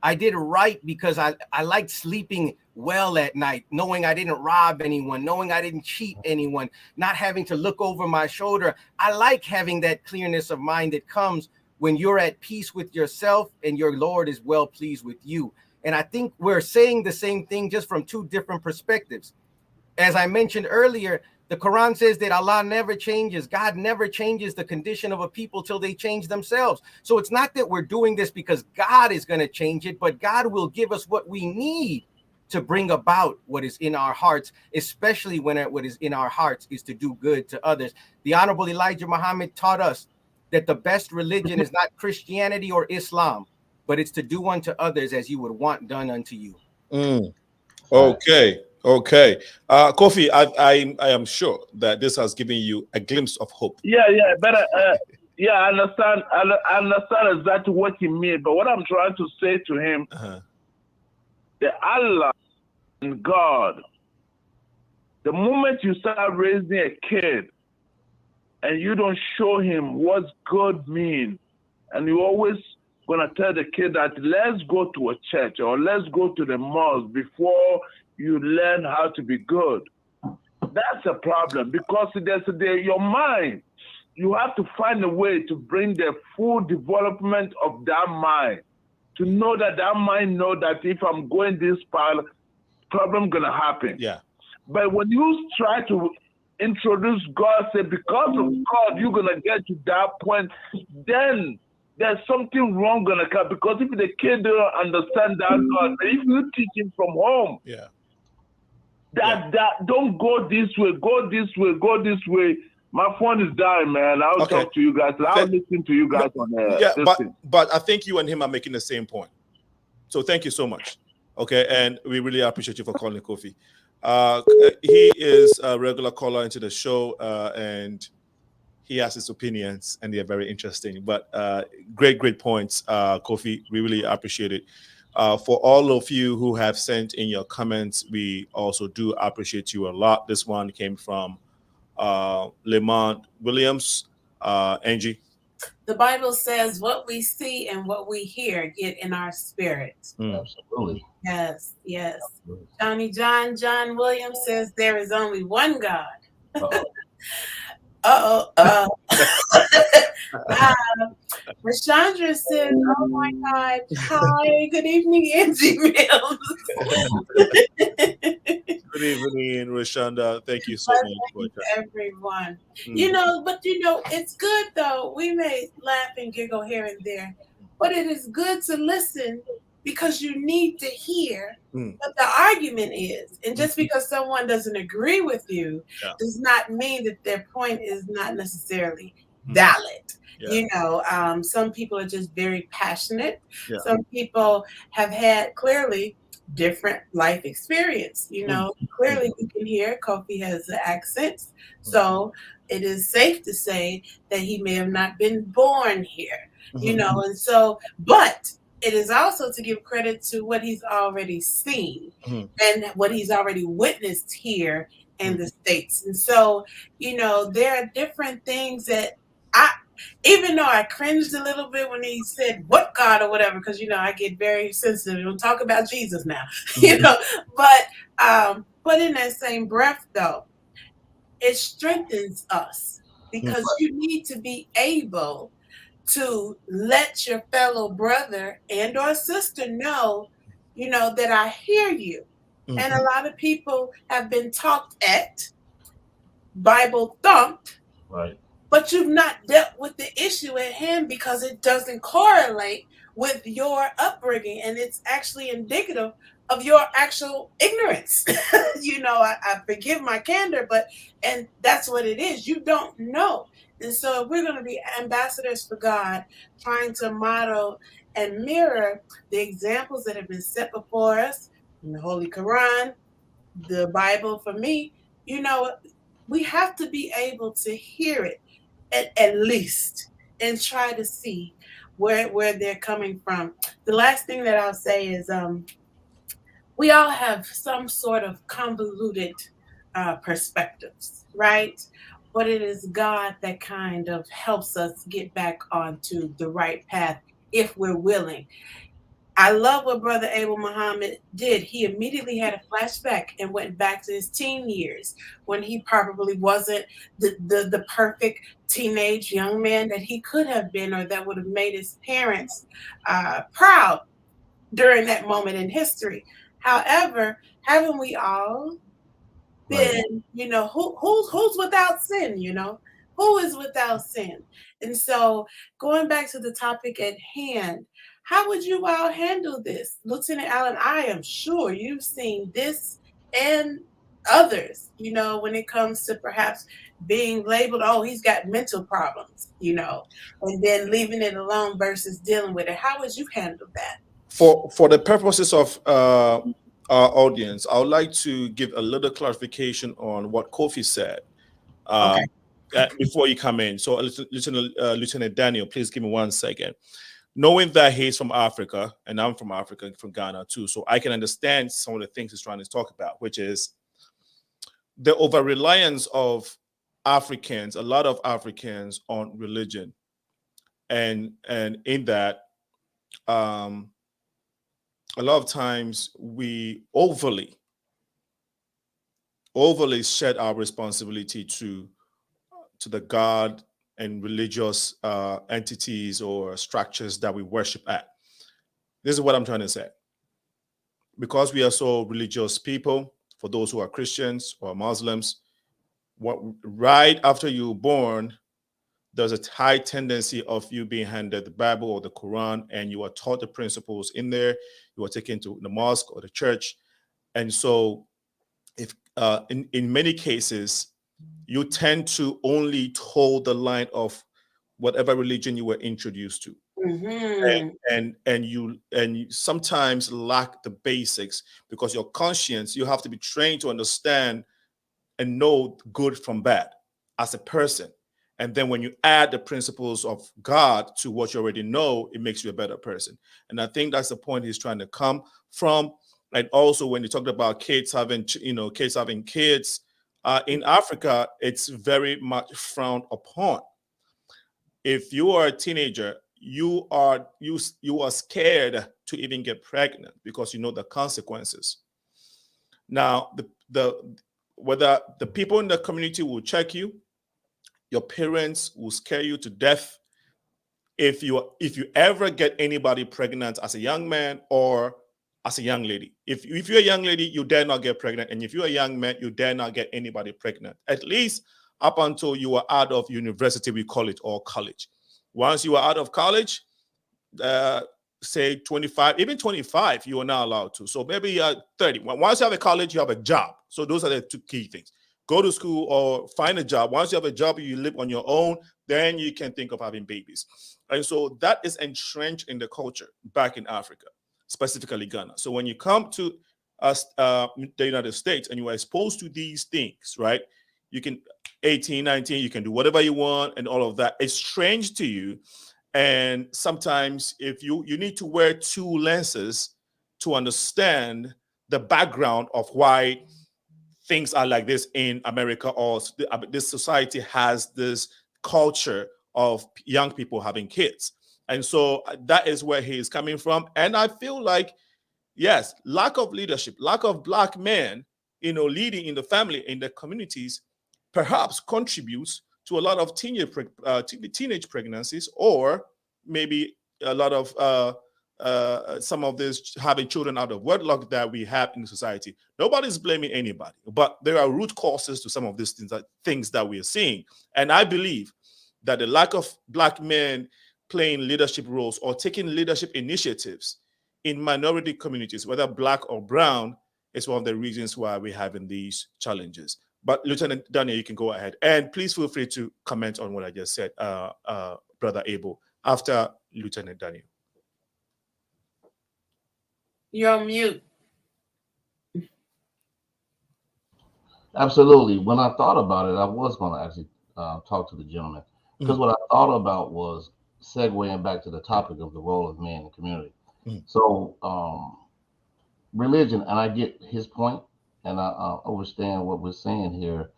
I did right because I liked sleeping well at night, knowing I didn't rob anyone, knowing I didn't cheat anyone, not having to look over my shoulder. I like having that clearness of mind that comes when you're at peace with yourself and your Lord is well pleased with you. And I think we're saying the same thing, just from two different perspectives. As I mentioned earlier, the Quran says that Allah never changes. God never changes the condition of a people till they change themselves. So it's not that we're doing this because God is going to change it, but God will give us what we need to bring about what is in our hearts, especially when what is in our hearts is to do good to others. The Honorable Elijah Muhammad taught us that the best religion is not Christianity or Islam, but it's to do unto others as you would want done unto you. Okay. Kofi, I am sure that this has given you a glimpse of hope. Yeah, but I understand. I understand exactly what he means. But what I'm trying to say to him, the Allah and God, the moment you start raising a kid and you don't show him what good means, and you always gonna tell the kid that let's go to a church or let's go to the mosque before you learn how to be good. That's a problem, because your mind, you have to find a way to bring the full development of that mind, to know that mind know that if I'm going this path, problem gonna happen. Yeah. But when you try to introduce God, say because of God you're gonna get to that point, then there's something wrong gonna come. Because if the kid don't understand that God, if you teach him from home, that don't go this way, go this way, go this way. My phone is dying, man. I'll talk to you guys. I'll listen to you guys on but I think you and him are making the same point. So thank you so much. Okay, and we really appreciate you for calling, Kofi. He is a regular caller into the show, and he has his opinions, and they're very interesting. But great points, Kofi. We really appreciate it. For all of you who have sent in your comments, we also do appreciate you a lot. This one came from Lemont Williams. Angie. The Bible says what we see and what we hear get in our spirit. Absolutely. Yes. John Williams says there is only one God. Rashandra says, oh my God. Hi, good evening, Angie Mills. Good evening, Rashonda. Thank you so much for everyone. But it's good though. We may laugh and giggle here and there, but it is good to listen because you need to hear what the argument is. And just because someone doesn't agree with you does not mean that their point is not necessarily valid. Some people are just very passionate. Some people have had clearly different life experience. Clearly you can hear Kofi has an accent. So it is safe to say that he may have not been born here, and so, but it is also to give credit to what he's already seen and what he's already witnessed here in the States. And so, there are different things that even though I cringed a little bit when he said what God or whatever, because I get very sensitive. We'll talk about Jesus now, but in that same breath though, it strengthens us because you need to be able to let your fellow brother and or sister know, that I hear you. And a lot of people have been talked at, Bible thumped, right? But you've not dealt with the issue at hand because it doesn't correlate with your upbringing, and it's actually indicative of your actual ignorance. I forgive my candor, and that's what it is. You don't know. And so if we're going to be ambassadors for God, trying to model and mirror the examples that have been set before us in the Holy Quran, the Bible for me, we have to be able to hear it at least and try to see where they're coming from. The last thing that I'll say is we all have some sort of convoluted perspectives, right? But it is God that kind of helps us get back onto the right path if we're willing. I love what Brother Abel Muhammad did. He immediately had a flashback and went back to his teen years when he probably wasn't the perfect teenage young man that he could have been, or that would have made his parents proud during that moment in history. However, haven't we all been, who's without sin, who is without sin? And so going back to the topic at hand, how would you all handle this? Lieutenant Allen, I am sure you've seen this and others, when it comes to perhaps being labeled, oh, he's got mental problems, and then leaving it alone versus dealing with it. How would you handle that? For the purposes of our audience, I would like to give a little clarification on what Kofi said before you come in. So, Lieutenant Daniel, please give me 1 second. Knowing that he's from Africa, and I'm from Africa, from Ghana too, so I can understand some of the things he's trying to talk about, which is the over-reliance of Africans, a lot of Africans, on religion. And in that, a lot of times we overly shed our responsibility to the God and religious entities or structures that we worship at. This is what I'm trying to say. Because we are so religious people, for those who are Christians or Muslims, what right after you're born, there's a high tendency of you being handed the Bible or the Quran, and you are taught the principles in there. You are taken to the mosque or the church, and so if in many cases you tend to only toe the line of whatever religion you were introduced to. And you sometimes lack the basics because your conscience, you have to be trained to understand and know good from bad as a person. And then when you add the principles of God to what you already know, it makes you a better person. And I think that's the point he's trying to come from. And also when you talked about kids having, kids having kids, in Africa, it's very much frowned upon. If you are a teenager, you are scared to even get pregnant because you know the consequences. Now, whether the people in the community will check you, your parents will scare you to death if you ever get anybody pregnant as a young man or as a young lady. If you're a young lady, you dare not get pregnant, and if you're a young man, you dare not get anybody pregnant. At least up until you are out of university, we call it, or college. Once you are out of college, say 25, even 25, you are not allowed to. So maybe 30. Once you have a college, you have a job. So those are the two key things. Go to school or find a job. Once you have a job, you live on your own, then you can think of having babies. And so that is entrenched in the culture back in Africa, specifically Ghana. So when you come to us, the United States, and you are exposed to these things, right? You can 18, 19, you can do whatever you want and all of that. It's strange to you. And sometimes if you need to wear two lenses to understand the background of why things are like this in America, or this society has this culture of young people having kids. And so that is where he is coming from. And I feel like, yes, lack of leadership, lack of Black men, leading in the family, in the communities, perhaps contributes to a lot of teenage pregnancies, or maybe a lot of some of this having children out of wedlock that we have in society. Nobody's blaming anybody, but there are root causes to some of these things that we are seeing. And I believe that the lack of Black men playing leadership roles or taking leadership initiatives in minority communities, whether Black or brown, is one of the reasons why we're having these challenges. But Lieutenant Daniel, you can go ahead. And please feel free to comment on what I just said, Brother Abel, after Lieutenant Daniel. You're on mute. Absolutely. When I thought about it, I was going to actually talk to the gentleman, because what I thought about was segueing back to the topic of the role of man in the community. So religion, and I get his point, and I understand what we're saying here,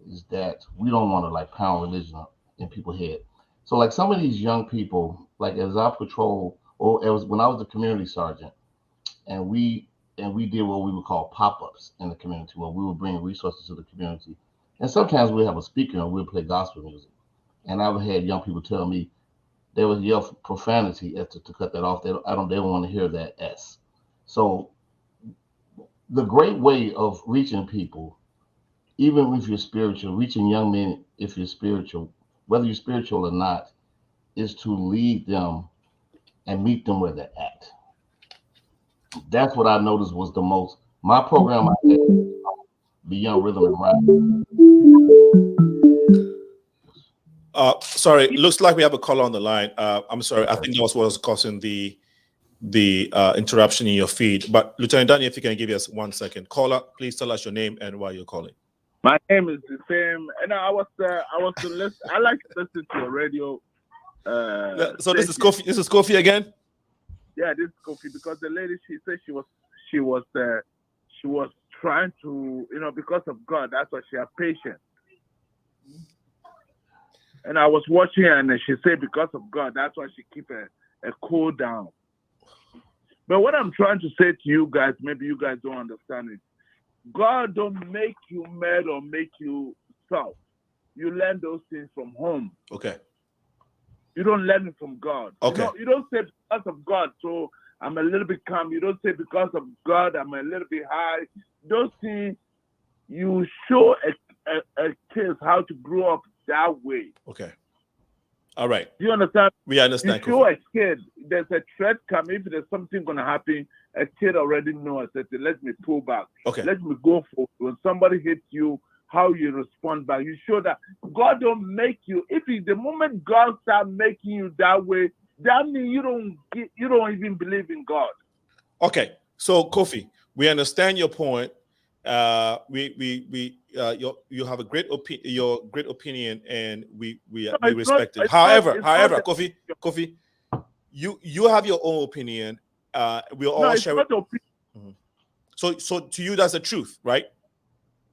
is that we don't want to like pound religion in people's head. So like some of these young people, like as I patrol, or it was when I was a community sergeant, and we did what we would call pop-ups in the community, where we would bring resources to the community. And sometimes we have a speaker and we'll play gospel music. And I've had young people tell me they would yell profanity to cut that off. They don't want to hear that S. So the great way of reaching people, even if you're spiritual, reaching young men, if you're spiritual, whether you're spiritual or not, is to lead them and meet them where they're at. That's what I noticed was the most. My program I had, Beyond Rhythm and Rhyme. Sorry, looks like we have a caller on the line. I'm sorry, I think that was what was causing the interruption in your feed. But Lieutenant Daniel, if you can give us 1 second. Caller, please tell us your name and why you're calling. My name is the same, and I like to listen to a radio. So this is Kofi. This is Kofi again. Yeah, this is Kofi, because the lady, she said she was trying to, because of God, that's why she had patience. And I was watching her, and she said because of God, that's why she keep a cool down. But what I'm trying to say to you guys, maybe you guys don't understand it. God don't make you mad or make you soft. You learn those things from home. Okay. You don't learn it from God. Okay. You don't say because of God, so I'm a little bit calm. You don't say because of God, I'm a little bit high. Those things, you show kids how to grow up that way. Okay. All right. Do you understand? We understand. You show a kid there's a threat coming. If there's something going to happen, a kid already knows that let me pull back. Okay. Let me go for it. When somebody hits you, how you respond back. You show that God don't make you. The moment God start making you that way, that means you don't even believe in God. Okay. So Kofi, we understand your point. You have a great opinion, and we respect it. However, Kofi, you have your own opinion. We all share it. So to you, that's the truth, right?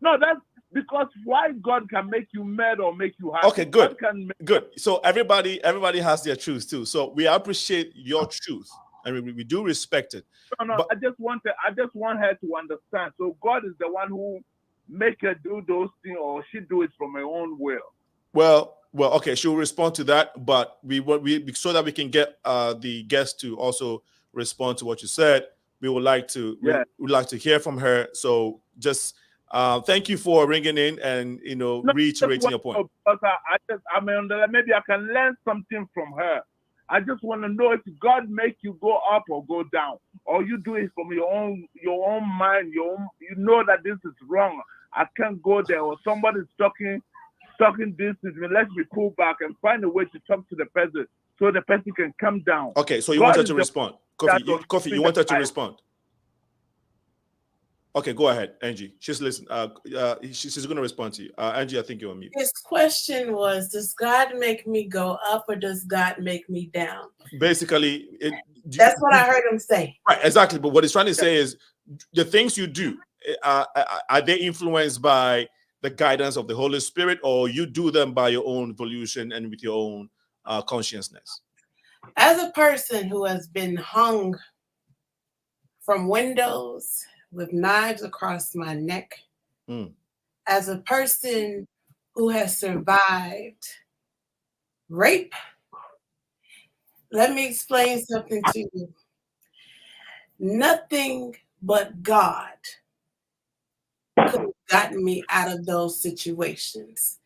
No, that's because why God can make you mad or make you happy. Okay, good. Good. So everybody has their truth too. So we appreciate your truth, and we do respect it. No, but I just want her to understand. So God is the one who make her do those things, or she do it from her own will. Well, okay, she'll respond to that, but we so that we can get the guest to also respond to what you said. We would like to we'd like to hear from her. So just thank you for ringing in and reiterating your point. Maybe I can learn something from her. I just want to know if God make you go up or go down, or you do it from your own mind. You know that this is wrong. I can't go there, or somebody's talking this is me. Let me pull back and find a way to talk to the person so the person can come down. Okay, so you wanted to respond, Kofi. You wanted to respond. Okay, go ahead, Angie. She's listening. She's going to respond to you. Angie, I think you're on mute. His question was, does God make me go up or does God make me down? Basically, that's what I heard him say. Right, exactly. But what he's trying to say is the things you do, are they influenced by the guidance of the Holy Spirit, or you do them by your own volition and with your own consciousness? As a person who has been hung from windows with knives across my neck, as a person who has survived rape, let me explain something to you. Nothing but God could have gotten me out of those situations.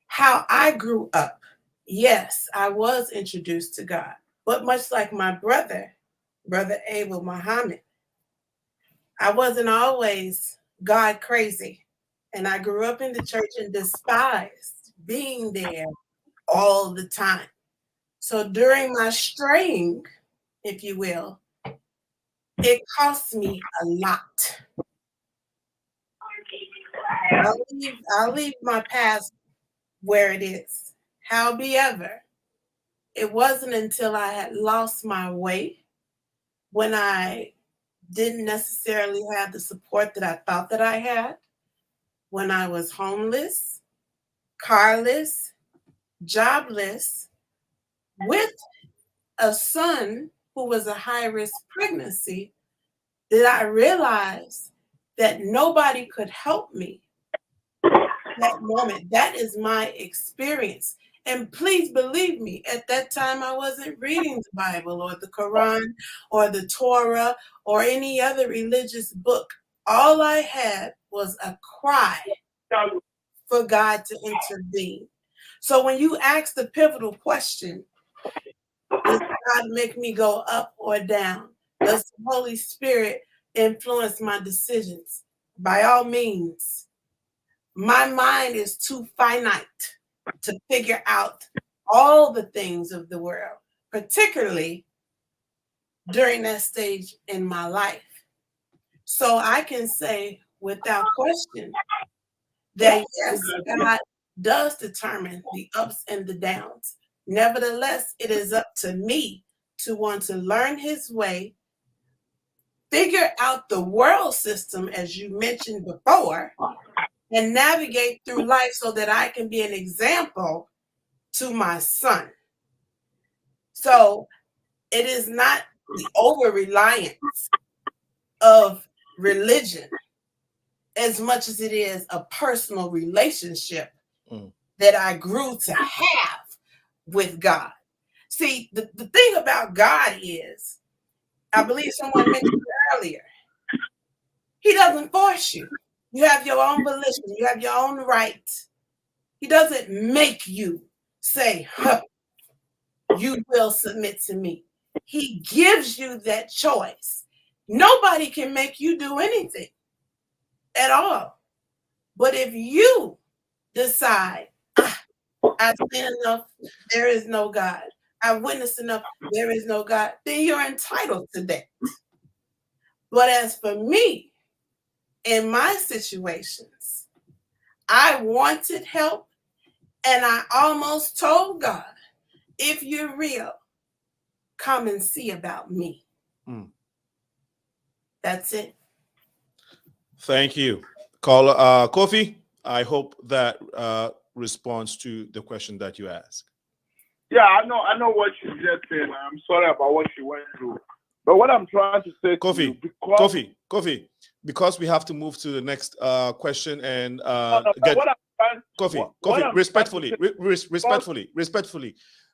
How I grew up, yes, I was introduced to God, but much like my brother ABEL Muhammad, I wasn't always God crazy. And I grew up in the church and despised being there all the time. So during my straying, if you will, it cost me a lot. I'll leave my past where it is. However, it wasn't until I had lost my way, when I didn't necessarily have the support that I thought that I had, when I was homeless, carless, jobless, with a son who was a high-risk pregnancy, that I realized that nobody could help me that moment. That is my experience. And please believe me, at that time, I wasn't reading the Bible or the Quran or the Torah or any other religious book. All I had was a cry for God to intervene. So when you ask the pivotal question, does God make me go up or down? Does the Holy Spirit influence my decisions? By all means. My mind is too finite to figure out all the things of the world, particularly during that stage in my life. So I can say without question that yes, God does determine the ups and the downs. Nevertheless, it is up to me to want to learn his way, figure out the world system, as you mentioned before, and navigate through life so that I can be an example to my son. So it is not the over-reliance of religion as much as it is a personal relationship that I grew to have with God. See, the thing about God is, I believe someone mentioned earlier, he doesn't force you. You have your own volition. You have your own right. He doesn't make you say, huh, you will submit to me. He gives you that choice. Nobody can make you do anything at all. But if you decide, I've seen enough, there is no God. I've witnessed enough, there is no God, then you're entitled to that. But as for me, in my situations, I wanted help, and I almost told God, if you're real, come and see about me. That's it. Thank you. Caller Kofi, I hope that responds to the question that you asked. Yeah, I know what she's just saying. I'm sorry about what she went through. But what I'm trying to say to you, Kofi, because we have to move to the next question and get Kofi, respectfully,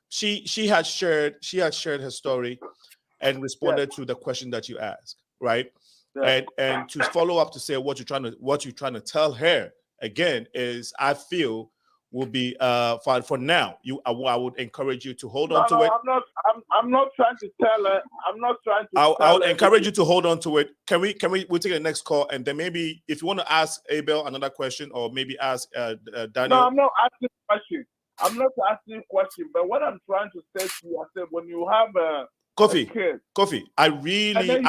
she had shared her story and responded to the question that you asked, right? And to follow up to say what you're trying to tell her again is, I feel will be for now. I would encourage you to hold on to it. I'm not trying to tell her. I'm not trying to. I would encourage you to hold on to it. We'll take the next call, and then maybe if you want to ask Abel another question, or maybe ask Daniel. No, I'm not asking question. I'm not asking a question. But what I'm trying to say to you, I said, when you have a Kofi, I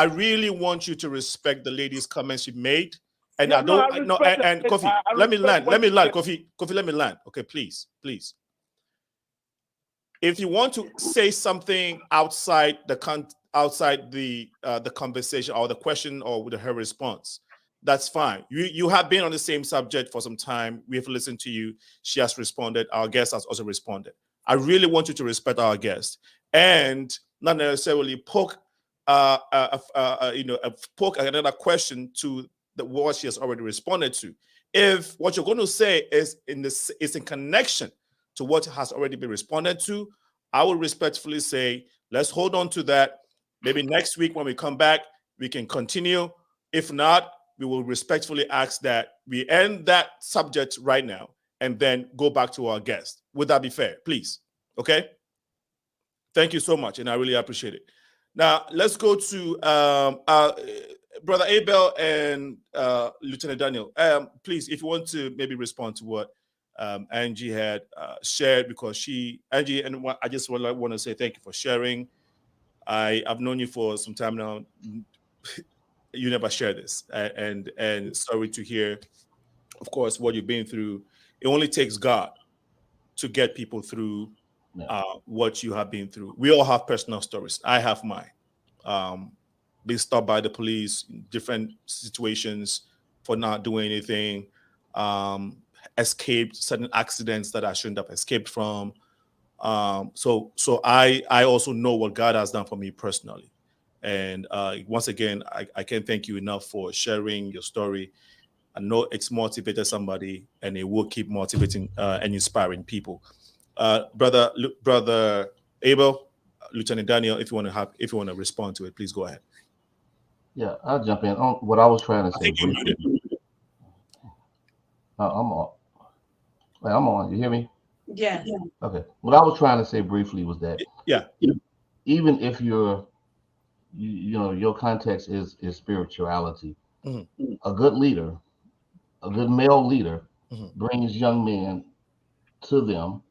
really want you to respect the lady's comments she made. And Kofi, let me land. Kofi, let me land. Okay, please. If you want to say something outside the conversation or the question or with her response, that's fine. You have been on the same subject for some time. We have listened to you. She has responded. Our guest has also responded. I really want you to respect our guest and not necessarily poke another question to what she has already responded to. If what you're going to say is in connection to what has already been responded to, I will respectfully say, let's hold on to that. Maybe next week when we come back, we can continue. If not, we will respectfully ask that we end that subject right now and then go back to our guest. Would that be fair? Please. Okay? Thank you so much, and I really appreciate it. Now, let's go to Brother Abel and Lieutenant Daniel. Please, if you want to maybe respond to what Angie had shared, because Angie, and I just want to say thank you for sharing. I've known you for some time now. You never share this, and sorry to hear, of course, what you've been through. It only takes God to get people through what you have been through. We all have personal stories. I have mine. Being stopped by the police in different situations for not doing anything, escaped certain accidents that I shouldn't have escaped from. So I also know what God has done for me personally. And once again, I can't thank you enough for sharing your story. I know it's motivated somebody, and it will keep motivating and inspiring people. Brother Abel, Lieutenant Daniel, if you want to respond to it, please go ahead. Yeah, I'll jump in on what I was trying to say briefly. I'm on. You hear me? Yeah. Okay. What I was trying to say briefly was that even if your context is spirituality, a good leader, a good male leader, brings young men to them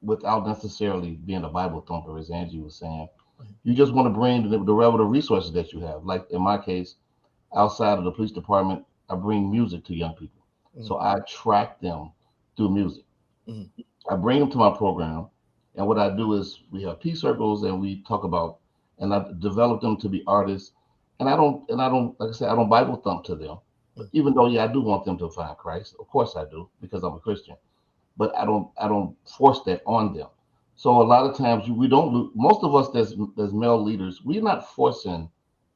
without necessarily being a Bible thumper, as Angie was saying. You just want to bring the relevant resources that you have. Like in my case, outside of the police department, I bring music to young people. So I attract them through music. I bring them to my program, and what I do is we have peace circles, and we talk about, and I develop them to be artists. And I don't, like I said, I don't Bible thump to them. Even though, I do want them to find Christ. Of course I do, because I'm a Christian. But I don't force that on them. So a lot of times most of us that's male leaders, we're not forcing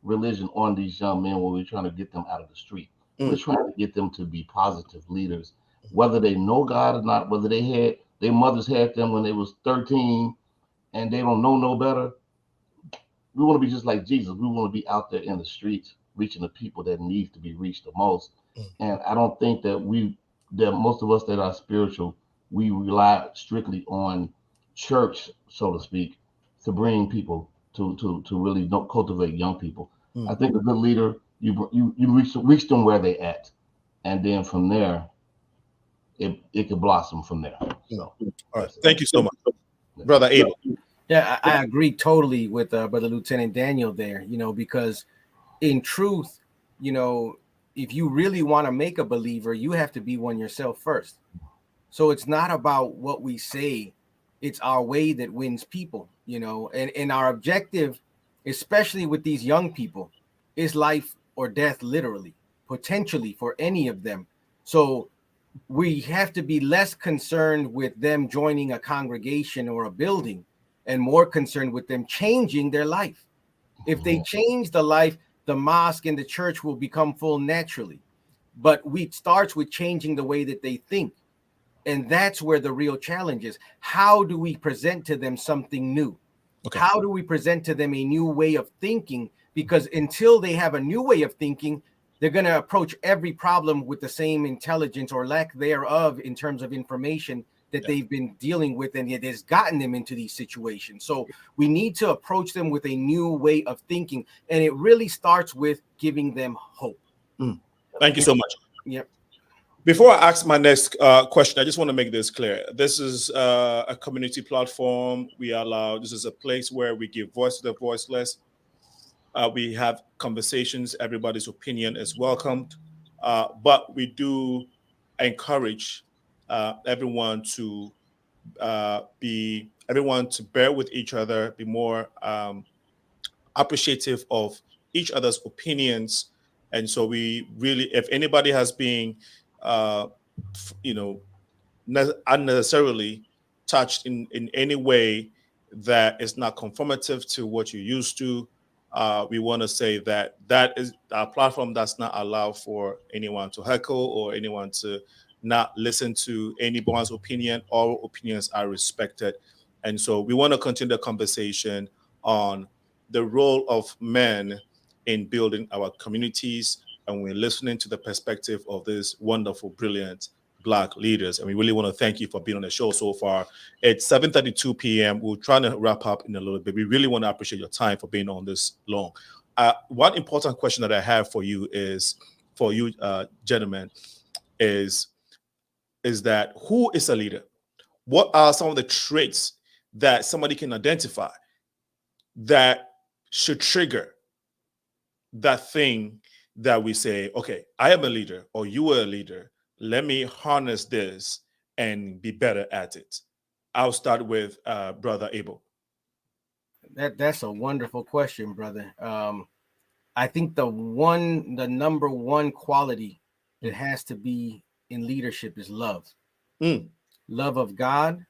religion on these young men when we're trying to get them out of the street. We're trying to get them to be positive leaders, whether they know God or not, whether their mothers had them when they was 13 and they don't know no better. We want to be just like Jesus. We want to be out there in the streets reaching the people that need to be reached the most. And I don't think that most of us that are spiritual, we rely strictly on church, so to speak, to bring people to really don't cultivate young people. I think a good leader, you reach them where they at, and then from there, it could blossom from there. So, all right, thank you so much, Brother Abel. Yeah, I agree totally with Brother Lieutenant Daniel there. You know, because in truth, you know, if you really want to make a believer, you have to be one yourself first. So it's not about what we say, it's our way that wins people, you know, and our objective, especially with these young people, is life or death, literally, potentially for any of them. So we have to be less concerned with them joining a congregation or a building and more concerned with them changing their life. If they change the life, the mosque and the church will become full naturally. But it starts with changing the way that they think. And that's where the real challenge is. How do we present to them something new? Okay. How do we present to them a new way of thinking? Because until they have a new way of thinking, they're going to approach every problem with the same intelligence or lack thereof in terms of information that they've been dealing with, and it has gotten them into these situations. So we need to approach them with a new way of thinking, and it really starts with giving them hope. Thank you so much. Yep. Before I ask my next question, I just want to make this clear. This is a community platform. This is a place where we give voice to the voiceless. We have conversations. Everybody's opinion is welcomed. But we do encourage everyone to bear with each other, be more appreciative of each other's opinions. And so we really, if anybody has been unnecessarily touched in any way that is not conformative to what you're used to, we want to say that is our platform does not allow for anyone to heckle or anyone to not listen to anyone's opinion. All opinions are respected. And so we want to continue the conversation on the role of men in building our communities, and we're listening to the perspective of these wonderful, brilliant Black leaders. And we really want to thank you for being on the show so far. It's 7:32 p.m. We're trying to wrap up in a little bit. We really want to appreciate your time for being on this long. One important question that I have for you gentlemen, is that who is a leader? What are some of the traits that somebody can identify that should trigger that thing that we say, okay, I am a leader, or you are a leader. Let me harness this and be better at it. I'll start with Brother Abel. That's a wonderful question, brother. I think the number one quality that has to be in leadership is love. Love of God,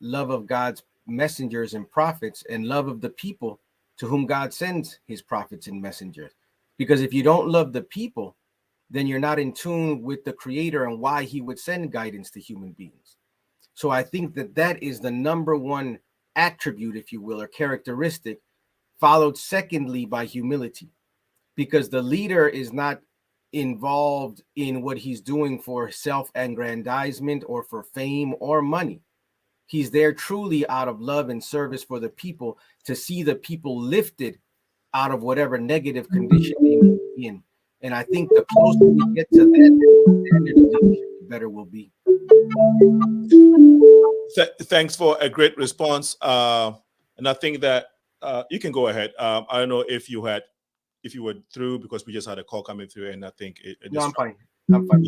love of God's messengers and prophets, and love of the people to whom God sends his prophets and messengers. Because if you don't love the people, then you're not in tune with the Creator and why he would send guidance to human beings. So I think that is the number one attribute, if you will, or characteristic, followed secondly by humility, because the leader is not involved in what he's doing for self-aggrandizement or for fame or money. He's there truly out of love and service for the people, to see the people lifted out of whatever negative condition they may be in. And I think the closer we get to that standard of leadership, the better we'll be. Thanks for a great response. And I think that you can go ahead. I don't know if you were through, because we just had a call coming through, and I think No, I'm fine. I'm fine.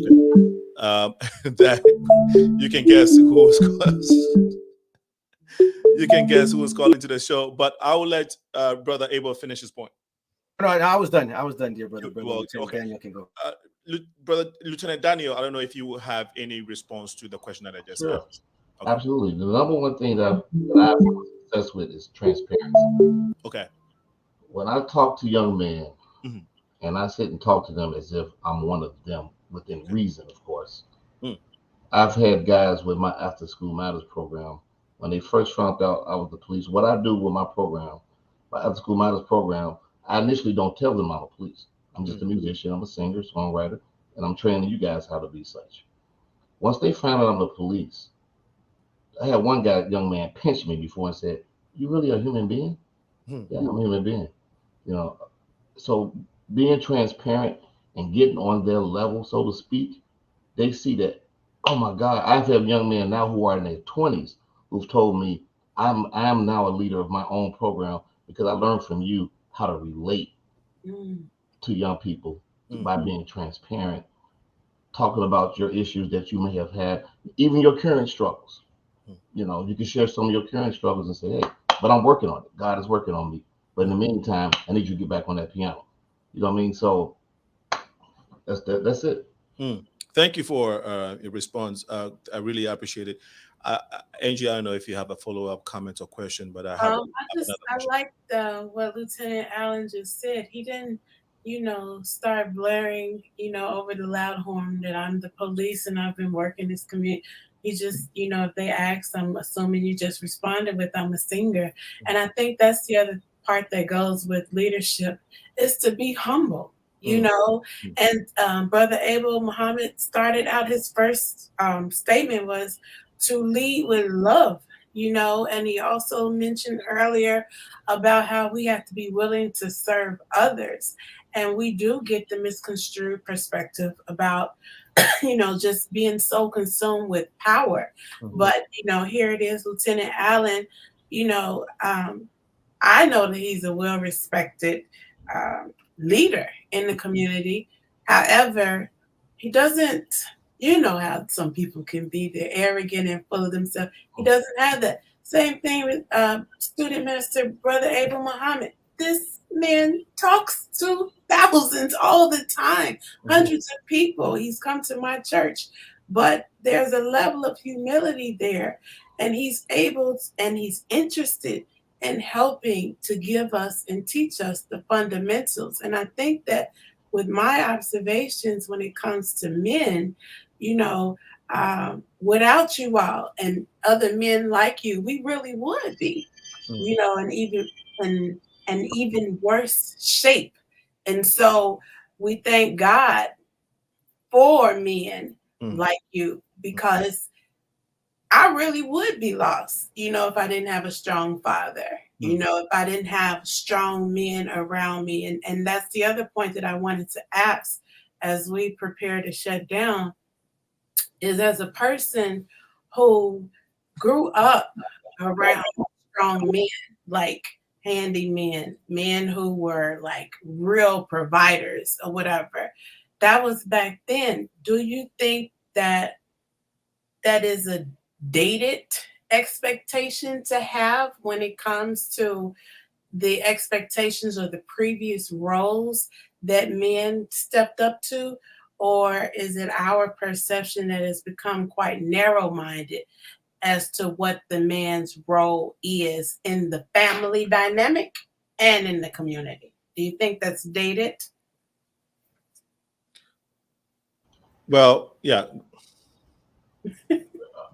That you can guess who was calling to the show, but I will let Brother Abel finish his point. No, I was done, dear brother. Okay. Daniel can go. Brother Lieutenant Daniel, I don't know if you have any response to the question that I just asked. Okay. Absolutely. The number one thing that I've had success with is transparency. Okay. When I talk to young men, and I sit and talk to them as if I'm one of them, within reason, of course. I've had guys with my After School Matters program, when they first found out I was the police. What I do with my program, my After School Matters program, I initially don't tell them I'm a police. I'm just a musician. I'm a singer, songwriter, and I'm training you guys how to be such. Once they found out I'm the police, I had one guy, young man, pinch me before and said, "You really a human being?" Yeah, I'm a human being. You know, so being transparent and getting on their level, so to speak, they see that, oh my God, I've had young men now who are in their 20s who've told me I'm now a leader of my own program because I learned from you how to relate to young people by being transparent, talking about your issues that you may have had, even your current struggles. You know, you can share some of your current struggles and say, hey, but I'm working on it. God is working on me. But in the meantime, I need you to get back on that piano. You know what I mean? So that's it. Thank you for your response. I really appreciate it. Angie, I don't know if you have a follow-up comment or question, but I have I liked what Lieutenant Allen just said. He didn't, start blaring, over the loud horn that I'm the police and I've been working this community. He just, if they ask, I'm assuming you just responded with, I'm a singer. And I think that's the other part that goes with leadership is to be humble. And Brother Abel Muhammad started out his first statement was to lead with love, and he also mentioned earlier about how we have to be willing to serve others. And we do get the misconstrued perspective about, just being so consumed with power. But, here it is, Lieutenant Allen, I know that he's a well-respected leader in the community. However, he doesn't, how some people can be, they're arrogant and full of themselves. He doesn't have that. Same thing with student minister, Brother Abel Muhammad. This man talks to thousands all the time, hundreds of people. He's come to my church, but there's a level of humility there, and he's able and he's interested in helping to give us and teach us the fundamentals. And I think that with my observations when it comes to men, without you all and other men like you, we really would be, an even worse shape. And so we thank God for men like you, because I really would be lost, if I didn't have a strong father, if I didn't have strong men around me. And that's the other point that I wanted to ask as we prepare to shut down is, as a person who grew up around strong men, like handymen, men who were like real providers or whatever, that was back then. Do you think that is a dated expectation to have when it comes to the expectations or the previous roles that men stepped up to? Or is it our perception that has become quite narrow-minded as to what the man's role is in the family dynamic and in the community? Do you think that's dated? Well, yeah.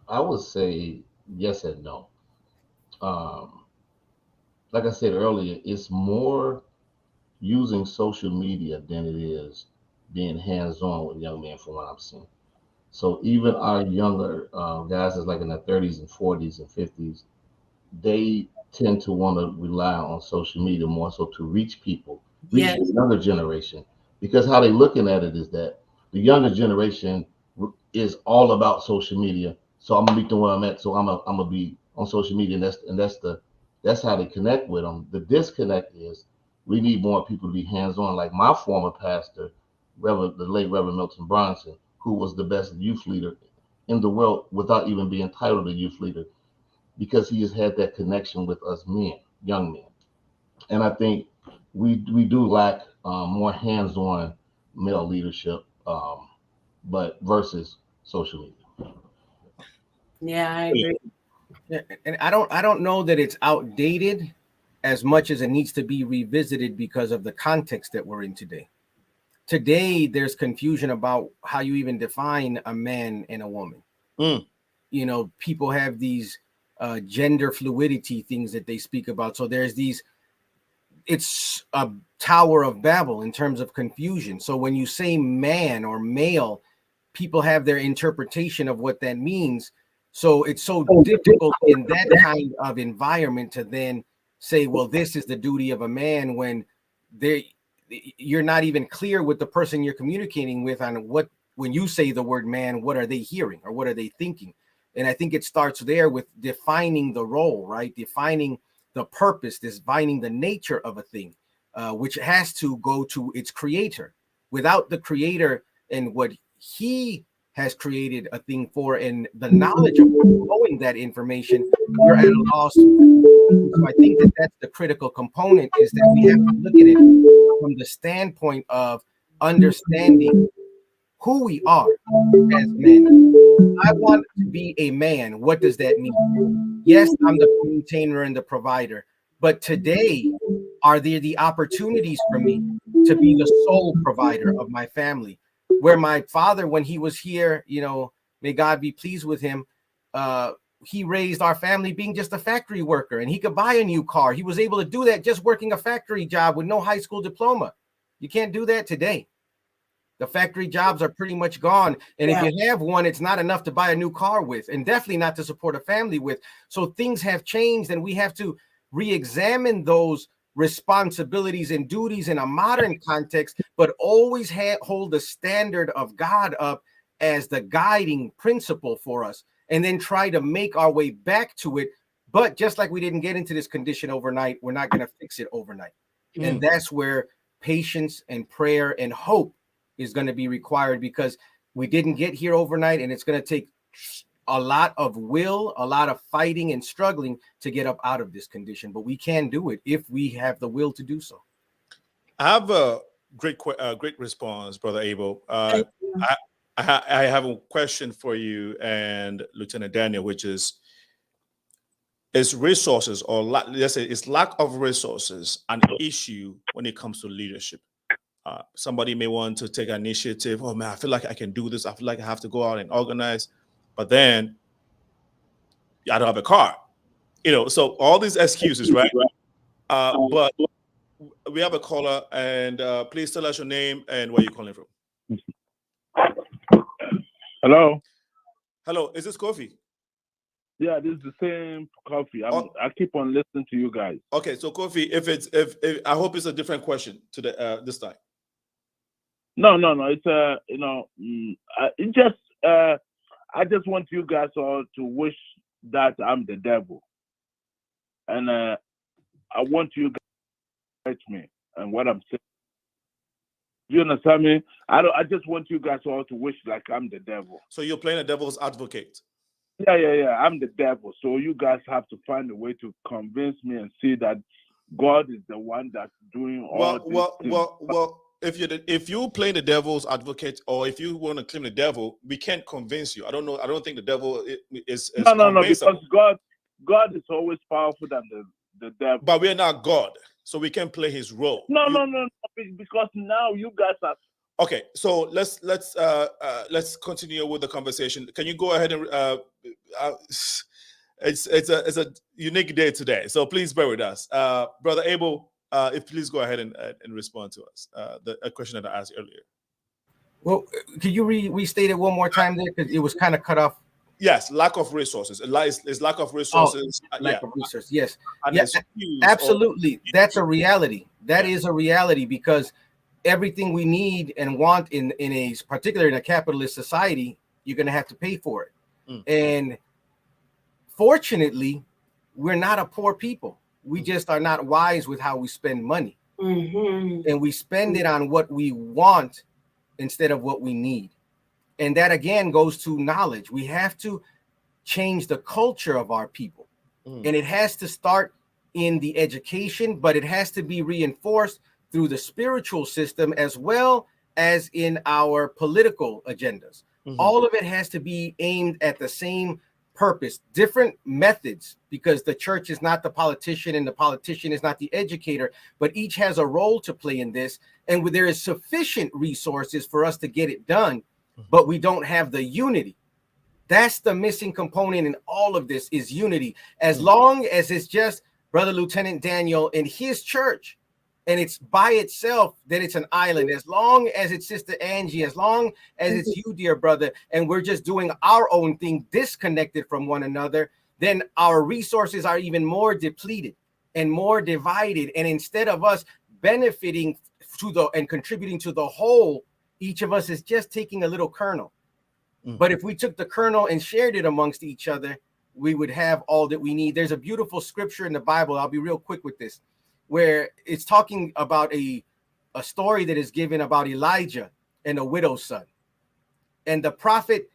I would say yes and no. Like I said earlier, it's more using social media than it is being hands-on with young men, from what I'm seeing. So even our younger guys that's like in their 30s and 40s and 50s, they tend to want to rely on social media more so to reach people, reach the younger generation, because how they looking at it is that the younger generation is all about social media. So I'm gonna meet them where I'm at. So I'm gonna be on social media, and that's how they connect with them. The disconnect is we need more people to be hands-on. Like my former pastor, the late Reverend Milton Bronson, who was the best youth leader in the world without even being titled a youth leader, because he has had that connection with us men, young men. And I think we do lack more hands-on male leadership, but versus social media. Yeah, I agree. And I don't know that it's outdated as much as it needs to be revisited because of the context that we're in today. Today, there's confusion about how you even define a man and a woman. People have these gender fluidity things that they speak about. So there's these it's a Tower of Babel in terms of confusion. So when you say man or male, people have their interpretation of what that means. So it's so difficult in that kind of environment to then say, well, this is the duty of a man, when you're not even clear with the person you're communicating with on what, when you say the word man, what are they hearing or what are they thinking? And I think it starts there with defining the role, right? Defining the purpose, defining the nature of a thing, which has to go to its creator. Without the creator and what he has created a thing for, and the knowledge of knowing that information, you're at a loss. So I think that that's the critical component, is that we have to look at it from the standpoint of understanding who we are as men. I want to be a man. What does that mean? Yes, I'm the maintainer and the provider, but today, are there the opportunities for me to be the sole provider of my family? Where my father, when he was here, you know, may God be pleased with him, he raised our family being just a factory worker, and he could buy a new car. He was able to do that just working a factory job with no high school diploma. You can't do that today. The factory jobs are pretty much gone. And if you have one, it's not enough to buy a new car with, and definitely not to support a family with. So things have changed, and we have to re-examine those responsibilities and duties in a modern context, but always hold the standard of God up as the guiding principle for us, and then try to make our way back to it. But just like we didn't get into this condition overnight, we're not going to fix it overnight. And that's where patience and prayer and hope is going to be required, because we didn't get here overnight, and it's going to take a lot of will, a lot of fighting and struggling to get up out of this condition. But we can do it if we have the will to do so. I have a great response, Brother Abel. I have a question for you and Lieutenant Daniel, which is resources, or let's say is lack of resources an issue when it comes to leadership? Somebody may want to take an initiative. Oh man, I feel like I can do this. I feel like I have to go out and organize, but then I don't have a car. You know, so all these excuses, right? But we have a caller, and please tell us your name and where you're calling from. Hello. Hello, is this Kofi? Yeah, this is the same Kofi. I keep on listening to you guys. Okay, so Kofi, if I hope it's a different question to the this time. No. It's I just want you guys all to wish that I'm the devil, and I want you guys to catch me and what I'm saying. You understand me? I just want you guys all to wish like I'm the devil. So you're playing a devil's advocate. Yeah. I'm the devil. So you guys have to find a way to convince me and see that God is the one that's doing all these things. Well. If you play the devil's advocate, or if you want to claim the devil, we can't convince you. I don't know. I don't think the devil is no, because God is always powerful than the devil. But we're not God, so we can play his role. No, because now you guys are. Okay, so let's continue with the conversation. Can you go ahead and it's a unique day today, so please bear with us, Brother Abel. If please go ahead and respond to us, a question that I asked earlier. Well, could you restate it one more time there, because it was kind of cut off? Yes, lack of resources. It's lack of resources. Lack of resources. Yes. Absolutely. That's a reality. That is a reality, because everything we need and want in particularly in a capitalist society, you're going to have to pay for it. And fortunately, we're not a poor people. We just are not wise with how we spend money. And we spend it on what we want instead of what we need. And that again goes to knowledge. We have to change the culture of our people. And it has to start in the education, but it has to be reinforced through the spiritual system as well as in our political agendas. All of it has to be aimed at the same purpose, different methods, because the church is not the politician and the politician is not the educator, but each has a role to play in this. And there is sufficient resources for us to get it done, but we don't have the unity. That's the missing component in all of this, is unity. As long as it's just Brother Lieutenant Daniel and his church, and it's by itself, then it's an island. As long as it's Sister Angie, as long as it's you, dear brother, and we're just doing our own thing, disconnected from one another, then our resources are even more depleted and more divided. And instead of us benefiting to the and contributing to the whole, each of us is just taking a little kernel. But if we took the kernel and shared it amongst each other, we would have all that we need. There's a beautiful scripture in the Bible. I'll be real quick with this, where it's talking about a story that is given about Elijah and a widow's son. And the prophet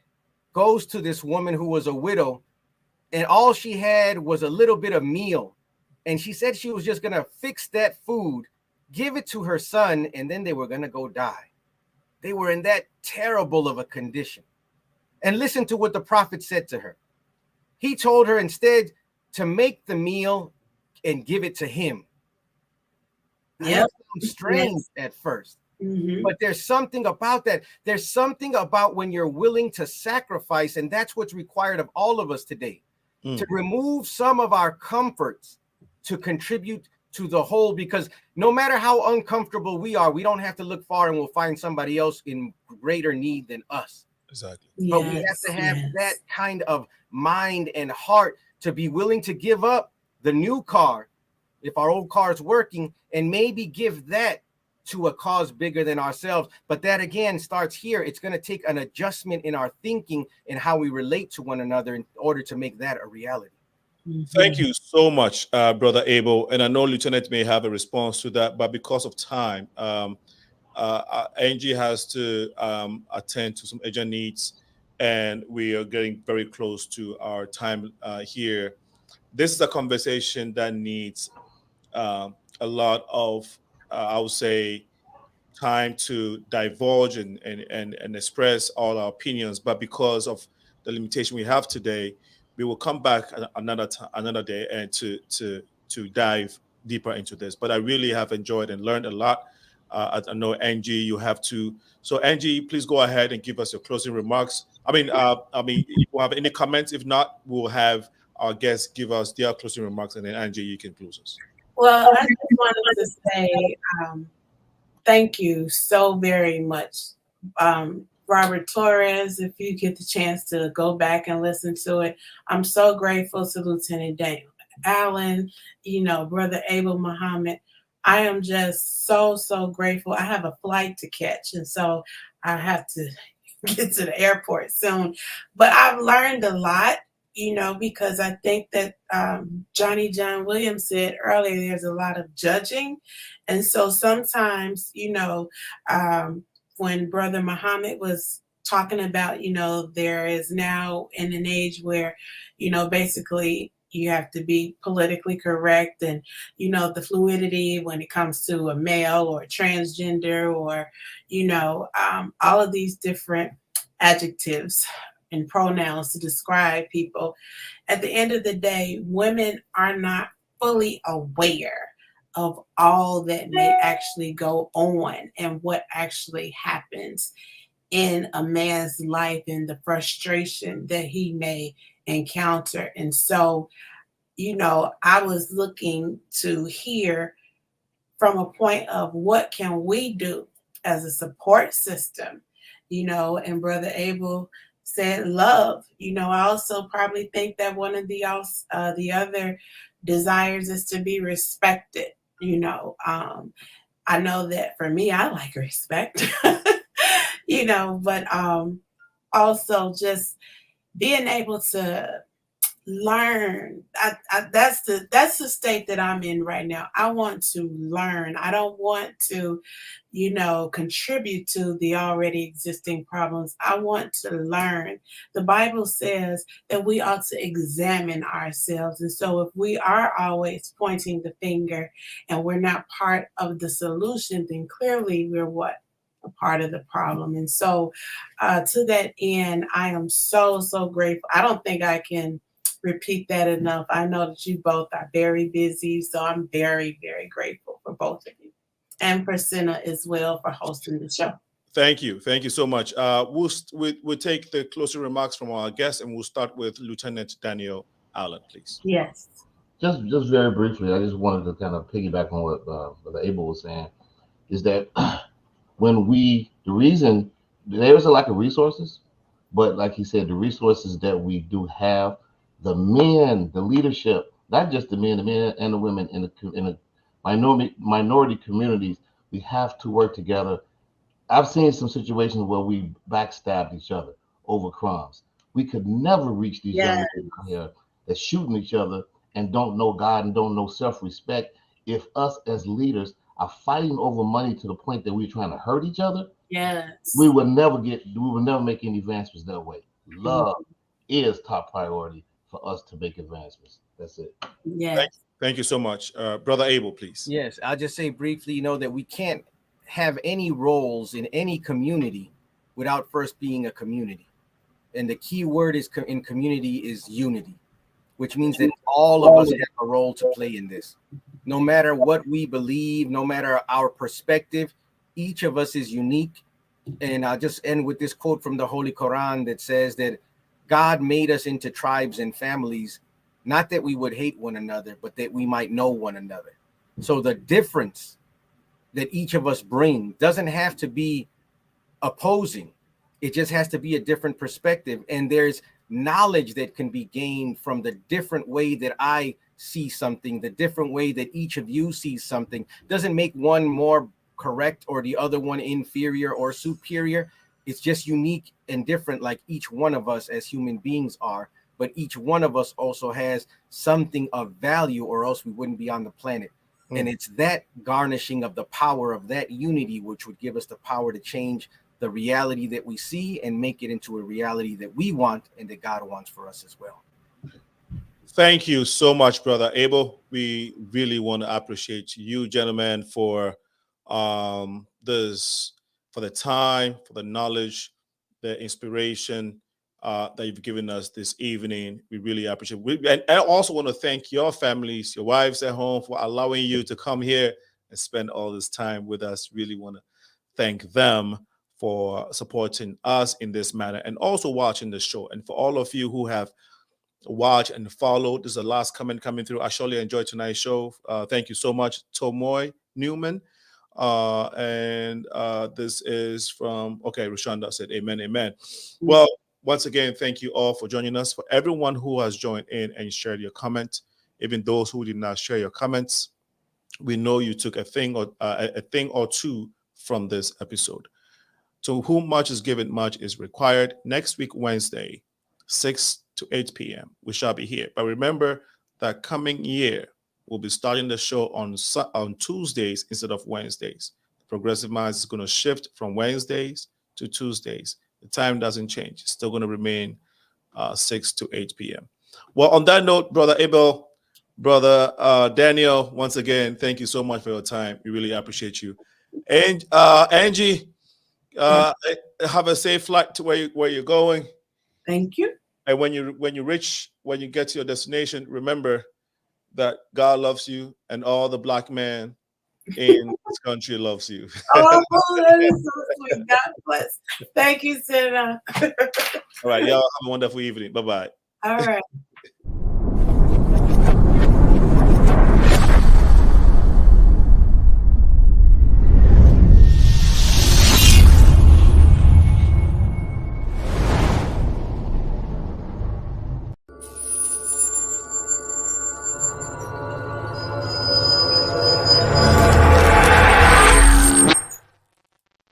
goes to this woman who was a widow, and all she had was a little bit of meal. And she said she was just going to fix that food, give it to her son, and then they were going to go die. They were in that terrible of a condition. And listen to what the prophet said to her. He told her instead to make the meal and give it to him. That sounds strange at first, but there's something about that. There's something about when you're willing to sacrifice, and that's what's required of all of us today, to remove some of our comforts to contribute to the whole, because no matter how uncomfortable we are, we don't have to look far and we'll find somebody else in greater need than us. Exactly. But we have to have that kind of mind and heart to be willing to give up the new car, if our old car is working, and maybe give that to a cause bigger than ourselves. But that again starts here. It's going to take an adjustment in our thinking and how we relate to one another in order to make that a reality. Thank you so much, Brother Abel. And I know Lieutenant may have a response to that, but because of time, Angie has to attend to some urgent needs, and we are getting very close to our time here. This is a conversation that needs a lot of, I would say, time to divulge and express all our opinions. But because of the limitation we have today, we will come back another day and to dive deeper into this. But I really have enjoyed and learned a lot. I know, Angie, you have to. So, Angie, please go ahead and give us your closing remarks. I mean, if you have any comments. If not, we'll have our guests give us their closing remarks, and then Angie, you can close us. Well, I just wanted to say thank you so very much, Robert Torres. If you get the chance to go back and listen to it, I'm so grateful to Lieutenant Daniel Allen, Brother Abel Muhammad. I am just so grateful. I have a flight to catch, and so I have to get to the airport soon. But I've learned a lot, because I think that Johnny John Williams said earlier, there's a lot of judging. And so sometimes, when Brother Muhammad was talking about, there is now in an age where, basically you have to be politically correct, and, the fluidity when it comes to a male or a transgender or, all of these different adjectives and pronouns to describe people. At the end of the day, women are not fully aware of all that may actually go on and what actually happens in a man's life and the frustration that he may encounter. And so, I was looking to hear from a point of what can we do as a support system, and Brother Abel said love. I also probably think that one of the other desires is to be respected. I know that for me, I like respect, but also just being able to learn. That's the state that I'm in right now. I want to learn. I don't want to, contribute to the already existing problems. I want to learn. The Bible says that we ought to examine ourselves. And so if we are always pointing the finger and we're not part of the solution, then clearly we're what? A part of the problem. And so to that end, I am so grateful. I don't think I can repeat that enough. I know that you both are very busy, so I'm very grateful for both of you, and for Senna as well for hosting the show. Thank you so much. We'll take the closing remarks from our guests, and we'll start with Lieutenant Daniel Allen, please. Yes. Just very briefly, I just wanted to kind of piggyback on what Brother Abel was saying, is that the reason there is a lack of resources, but like he said, the resources that we do have, the men, the leadership, not just the men and the women in the minority communities, we have to work together. I've seen some situations where we backstabbed each other over crumbs. We could never reach these young men out here that's shooting each other and don't know God and don't know self-respect. If us as leaders are fighting over money to the point that we're trying to hurt each other, we will never make any advancements that way. Love is top priority for us to make advancements. That's it. Thank you so much. Brother Abel, please. Yes, I'll just say briefly, that we can't have any roles in any community without first being a community. And the key word in community is unity, which means that all of us have a role to play in this. No matter what we believe, no matter our perspective, each of us is unique. And I'll just end with this quote from the Holy Quran that says that God made us into tribes and families, not that we would hate one another, but that we might know one another. So the difference that each of us bring doesn't have to be opposing. It just has to be a different perspective. And there's knowledge that can be gained from the different way that I see something, the different way that each of you sees something. Doesn't make one more correct or the other one inferior or superior. It's just unique and different, like each one of us as human beings are. But each one of us also has something of value, or else we wouldn't be on the planet. And it's that garnishing of the power of that unity which would give us the power to change the reality that we see and make it into a reality that we want and that God wants for us as well. Thank you so much, Brother Abel. We really want to appreciate you, gentlemen, for this, for the time, for the knowledge, the inspiration that you've given us this evening. We really appreciate it. And I also want to thank your families, your wives at home, for allowing you to come here and spend all this time with us. Really want to thank them for supporting us in this manner and also watching the show. And for all of you who have watched and followed, this is the last comment coming through. I surely enjoyed tonight's show. Thank you so much, Tomoy Newman. This is from, okay, Rashonda said, amen, amen. Well, once again, thank you all for joining us. For everyone who has joined in and shared your comment, even those who did not share your comments, we know you took a thing or two from this episode. To whom much is given, much is required. Next week, Wednesday, 6 to 8 p.m., we shall be here. But remember that coming year, we'll be starting the show on Tuesdays instead of Wednesdays. Progressive Minds is going to shift from Wednesdays to Tuesdays. The time doesn't change. It's still going to remain 6 to 8 p.m. Well, on that note, Brother Abel, Brother Daniel, once again, thank you so much for your time. We really appreciate you. And Angie, have a safe flight to where you're going. Thank you. And when you get to your destination, remember that God loves you and all the black men in this country loves you. Oh, that is so sweet. God bless. Thank you, Senator. All right, y'all have a wonderful evening. Bye-bye. All right.